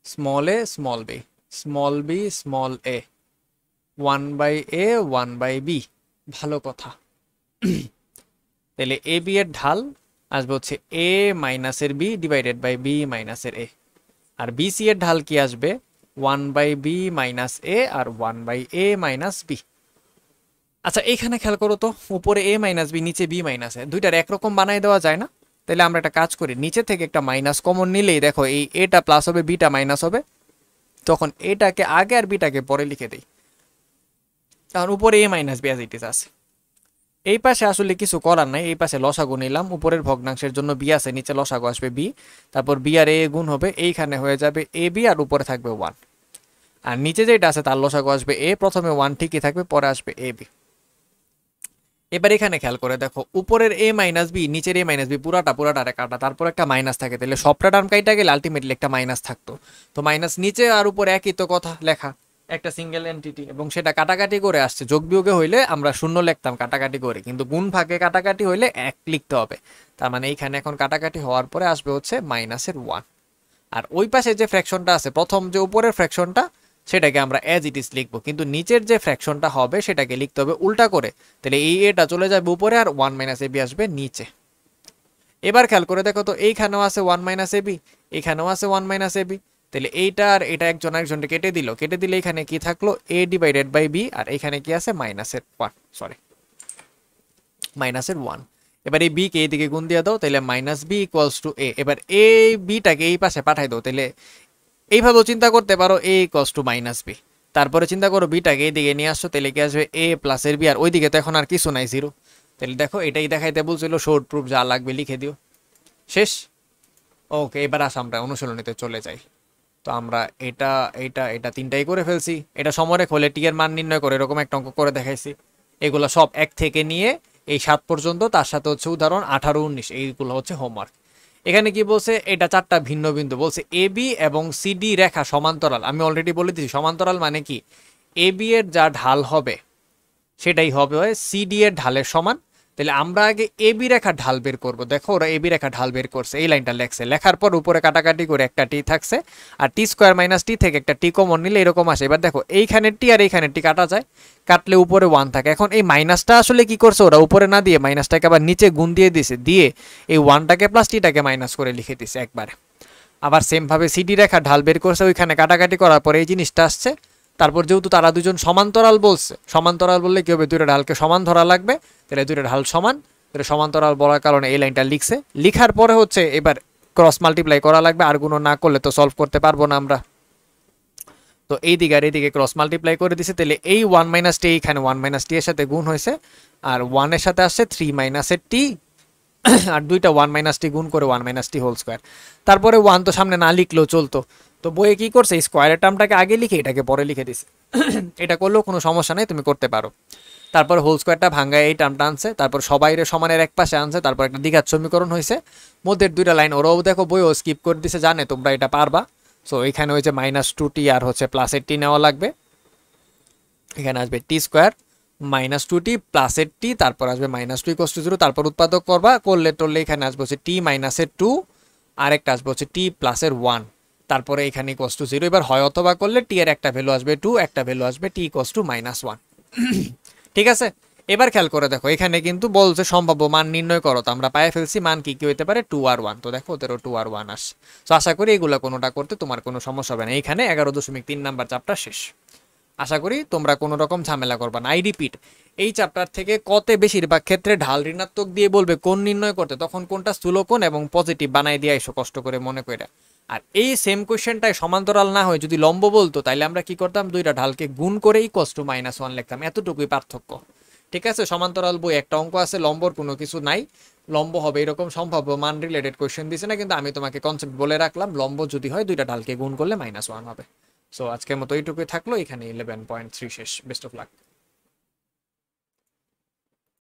A: small a small b, small b small a, 1/a 1/b। ভালো কথা। তাহলে এ বি এর ঢাল আসবে হচ্ছে এ মাইনাসের বি ডিভাইডেড বাই বি মাইনাসের এ, আর বি সি এর ঢাল কি আসবে? 1/b মাইনাস এ আর 1/a মাইনাস বি। আচ্ছা এইখানে খেয়াল করো তো, উপরে এ মাইনাস বি, নিচে বি মাইনাস এ, দুইটার একরকম বানাই দেওয়া যায় না? তাহলে আমরা একটা কাজ করি, নিচে থেকে একটা মাইনাস কমন নিলেই দেখো এই এটা প্লাস হবে, বিটা মাইনাস হবে, তখন এটাকে আগে আর বিটাকে পরে লিখে দেই, কারণ উপরে a minus b as it is আছে। এই পাশে আসলে কিছু করার নাই, এই পাশে লসাগু নিলাম, উপরের ভগ্নাংশের জন্য বি আছে, নিচে লসাগু আসবে বি, তারপর বি আর এ গুণ হবে, এইখানে হয়ে যাবে এ বি আর উপরে থাকবে 1, আর নিচে যেটা আছে তার লসাগু আসবে এ, প্রথমে 1 ঠিকই থাকবে, পরে আসবে এ বি। এবার এখানে খেয়াল করে দেখো, উপরের এ মাইনাস বি নিচের এ মাইনাস বি পুরাটা কাটা, তারপর একটা মাইনাস থাকে, তাহলে সবটা টার্ম কাইটা গেলে আলটিমেটলি একটা মাইনাস থাকতো। তো মাইনাস নিচে আর উপরে একই তো কথা লেখা, একটা সিঙ্গেল এন্টিটি, এবং সেটা কাটাকাটি করে আসছে। যোগ বিয়োগে হইলে আমরা শূন্য লিখতাম কাটাকাটি করে, কিন্তু গুণ ভাগে কাটাকাটি হইলে 1 লিখতে হবে। তার মানে এইখানে এখন কাটাকাটি হওয়ার পরে আসবে হচ্ছে মাইনাসের 1। আর ওই পাশে যে ফ্র্যাকশনটা আছে, প্রথম যে উপরের ফ্র্যাকশনটা, সেটাকে আমরা অ্যাজ ইট ইজ লিখবো, কিন্তু নিচের যে ফ্র্যাকশনটা হবে সেটাকে লিখতে হবে উল্টা করে। তাহলে এই এটা চলে যাবে উপরে আর 1 মাইনাস এবি আসবে নিচে। এবার খেয়াল করে দেখো তো, এইখানেও আছে 1 মাইনাস এবি, এখানেও আছে 1 মাইনাস এবি, তাহলে এইটা আর এটা একজন আরেকজনকে কেটে দিলে এখানে কি থাকলো? এ ডিভাইডেড বাই বি, আর এখানে কি আছে? মাইনাসের 1। এবার এই বি কে এইদিকে গুণ দিয়ে দাও, তাহলে মাইনাস বি ইকুয়ালস টু এ। এবার এই বিটাকে এই পাশে পাঠাই দাও, তাহলে এইভাবেও চিন্তা করতে পারো এ ইকুয়ালস টু মাইনাস বি। তারপরে চিন্তা করো বিটাকে এইদিকে নিয়ে আসছো, তাহলে কি আসবে? এ প্লাসের বি, আর ওইদিকে তো এখন আর কিছু নাই, 0। তাহলে দেখো এটাই দেখাইতে বলছিল, শর্ট প্রুফ যা লাগবে লিখে দিও, শেষ। ওকে, এবার আস আমরা অনুশীলনীতে চলে যাই। তো আমরা এটা এটা এটা তিনটাই করে ফেলছি। এটা সমরেখ হলে টি এর মান নির্ণয় করে এরকম একটা অঙ্ক করে দেখাইছি। এগুলো সব 1 থেকে নিয়ে এই 7 পর্যন্ত, তার সাথে হচ্ছে উদাহরণ 18, 19, এইগুলো হচ্ছে হোমওয়ার্ক। এখানে কি বলছে? এটা 4টা ভিন্ন বিন্দু বলছে, এ বি এবং সিডি রেখা সমান্তরাল। আমি অলরেডি বলে দিচ্ছি সমান্তরাল মানে কি, এ বি এর যা ঢাল হবে সেটাই হবে সিডি এর ঢালের সমান। তাহলে আমরা আগে এ বি রেখার ঢাল বের করব। দেখো ওরা এ বি রেখার ঢাল বের করছে, এই লাইনটা লেখছে, লেখার পর উপরে কাটাকাটি করে একটা টি থাকছে, আর টি স্কোয়ার মাইনাস টি থেকে একটা টি কমন নিলে এরকম আসে। এবার দেখো এইখানে টি আর এইখানে টি কাটা যায়, কাটলে উপরে 1 থাকে। এখন এই মাইনাসটা আসলে কি করছে ওরা? উপরে না দিয়ে মাইনাসটাকে আবার নিচে গুণ দিয়ে দিছে, দিয়ে এই 1টাকে প্লাস টিটাকে মাইনাস করে লিখে দিছে একবারে। আবার সেম ভাবে সিডি রেখার ঢাল বের করছে, ওইখানে কাটাকাটি করার পরে এই জিনিসটা আসছে। তারপর যেহেতু তারা দুজন সমান্তরাল বলছে, সমান্তরাল বললে কি হবে? দুইটা ঢালকে সমান ধরা লাগবে, তাহলে দুইটা ঢাল সমান, তাহলে সমান্তরাল বলার কারণে এই লাইনটা লিখছে। লিখার পরে হচ্ছে এবার ক্রস মাল্টিপ্লাই করা লাগবে, আর গুণ না করলে তো সলভ করতে পারবো না আমরা। তো এই দিকে আর এইদিকে ক্রস মাল্টিপ্লাই করে দিছে, তাহলে এই 1 মাইনাস টি এখানে 1 মাইনাস টি এর সাথে গুণ হয়েছে, আর 1 এর সাথে আসছে 3 মাইনাসের টি, আর দুইটা 1 মাইনাস টি গুণ করে 1 মাইনাস টি হোল স্কোয়ার। তারপরে 1 তো সামনে না লিখলেও চলতো, তো বইয়ে কি করছে? স্কোয়ারের টার্মটাকে আগে লিখে এটাকে পরে লিখে দিছে। এটা করলেও কোনো সমস্যা নেই, তুমি করতে পারো। তারপর হোল স্কোয়ারটা ভাঙ্গায় এই টার্মটা আনছে, তারপর সবাইরে সমানের এক পাশে আনছে, তারপর একটা দ্বিঘাত সমীকরণ হয়েছে, মধ্যের দুইটা লাইন ওরাও দেখো বইও স্কিপ করে দিছে, জানে তোমরা এটা পারবা। সো এখানে হয়েছে -2t আর হচ্ছে প্লাসের টি নেওয়া লাগবে। এখানে আসবে টি স্কোয়ার -2t প্লাসের টি, তারপর আসবে -2 = 0, তারপর উৎপাদক করবা, করলে টরলে এখানে আসবে হচ্ছে টি মাইনাসের 2, আরেকটা আসবে হচ্ছে টি প্লাসের 1, তারপরে এখানে = 0। এবার হয় অথবা করলে টি এর একটা ভ্যালু আসবে 2, একটা ভ্যালু আসবে টি -1। ঠিক আছে, এবার খেয়াল করে দেখো, এখানে কিন্তু বলছে সম্ভাব্য মান নির্ণয় করো, তো আমরা পায়ে ফেলছি মান কি কি হতে পারে? 2 আর 1। তো দেখো ওদেরও 2 আর 1 আসে। তো আশা করি এগুলো কোনোটা করতে তোমার কোনো সমস্যা হবে না। এখানে 11.3 নাম্বার চ্যাপ্টার শেষ। আশা করি তোমরা কোনো রকম ঝামেলা করবা না। আই রিপিট, এই চ্যাপ্টার থেকে কতে বেশিরভাগ ক্ষেত্রে ঢাল ঋণাত্মক দিয়ে বলবে কোন নির্ণয় করতে, তখন কোনটা স্থূলকোণ এবং পজিটিভ বানাই দিয়ে এসো কষ্ট করে মনে করে। আর এই সেম কোয়েশ্চেনটাই সমান্তরাল না হয় যদি লম্ব বলতো, তাইলে আমরা কি করতাম? দুইটা ঢালকে গুণ করে =1 লিখতাম, এতটুকুই পার্থক্য। ঠিক আছে, সমান্তরাল বই একটা অঙ্ক আছে, লম্বর কোনো কিছু নাই, লম্ব হবে এরকম সম্ভাব্য মান রিলেটেড কোয়েশ্চেন দিছে না, কিন্তু আমি তোমাকে কনসেপ্ট বলে রাখলাম, লম্ব যদি হয় দুইটা ঢালকে গুণ করলে -1 হবে। সো আজকের মতো এইটুকুই থাকলো, এখানে 11.3 শেষ। Best of luck.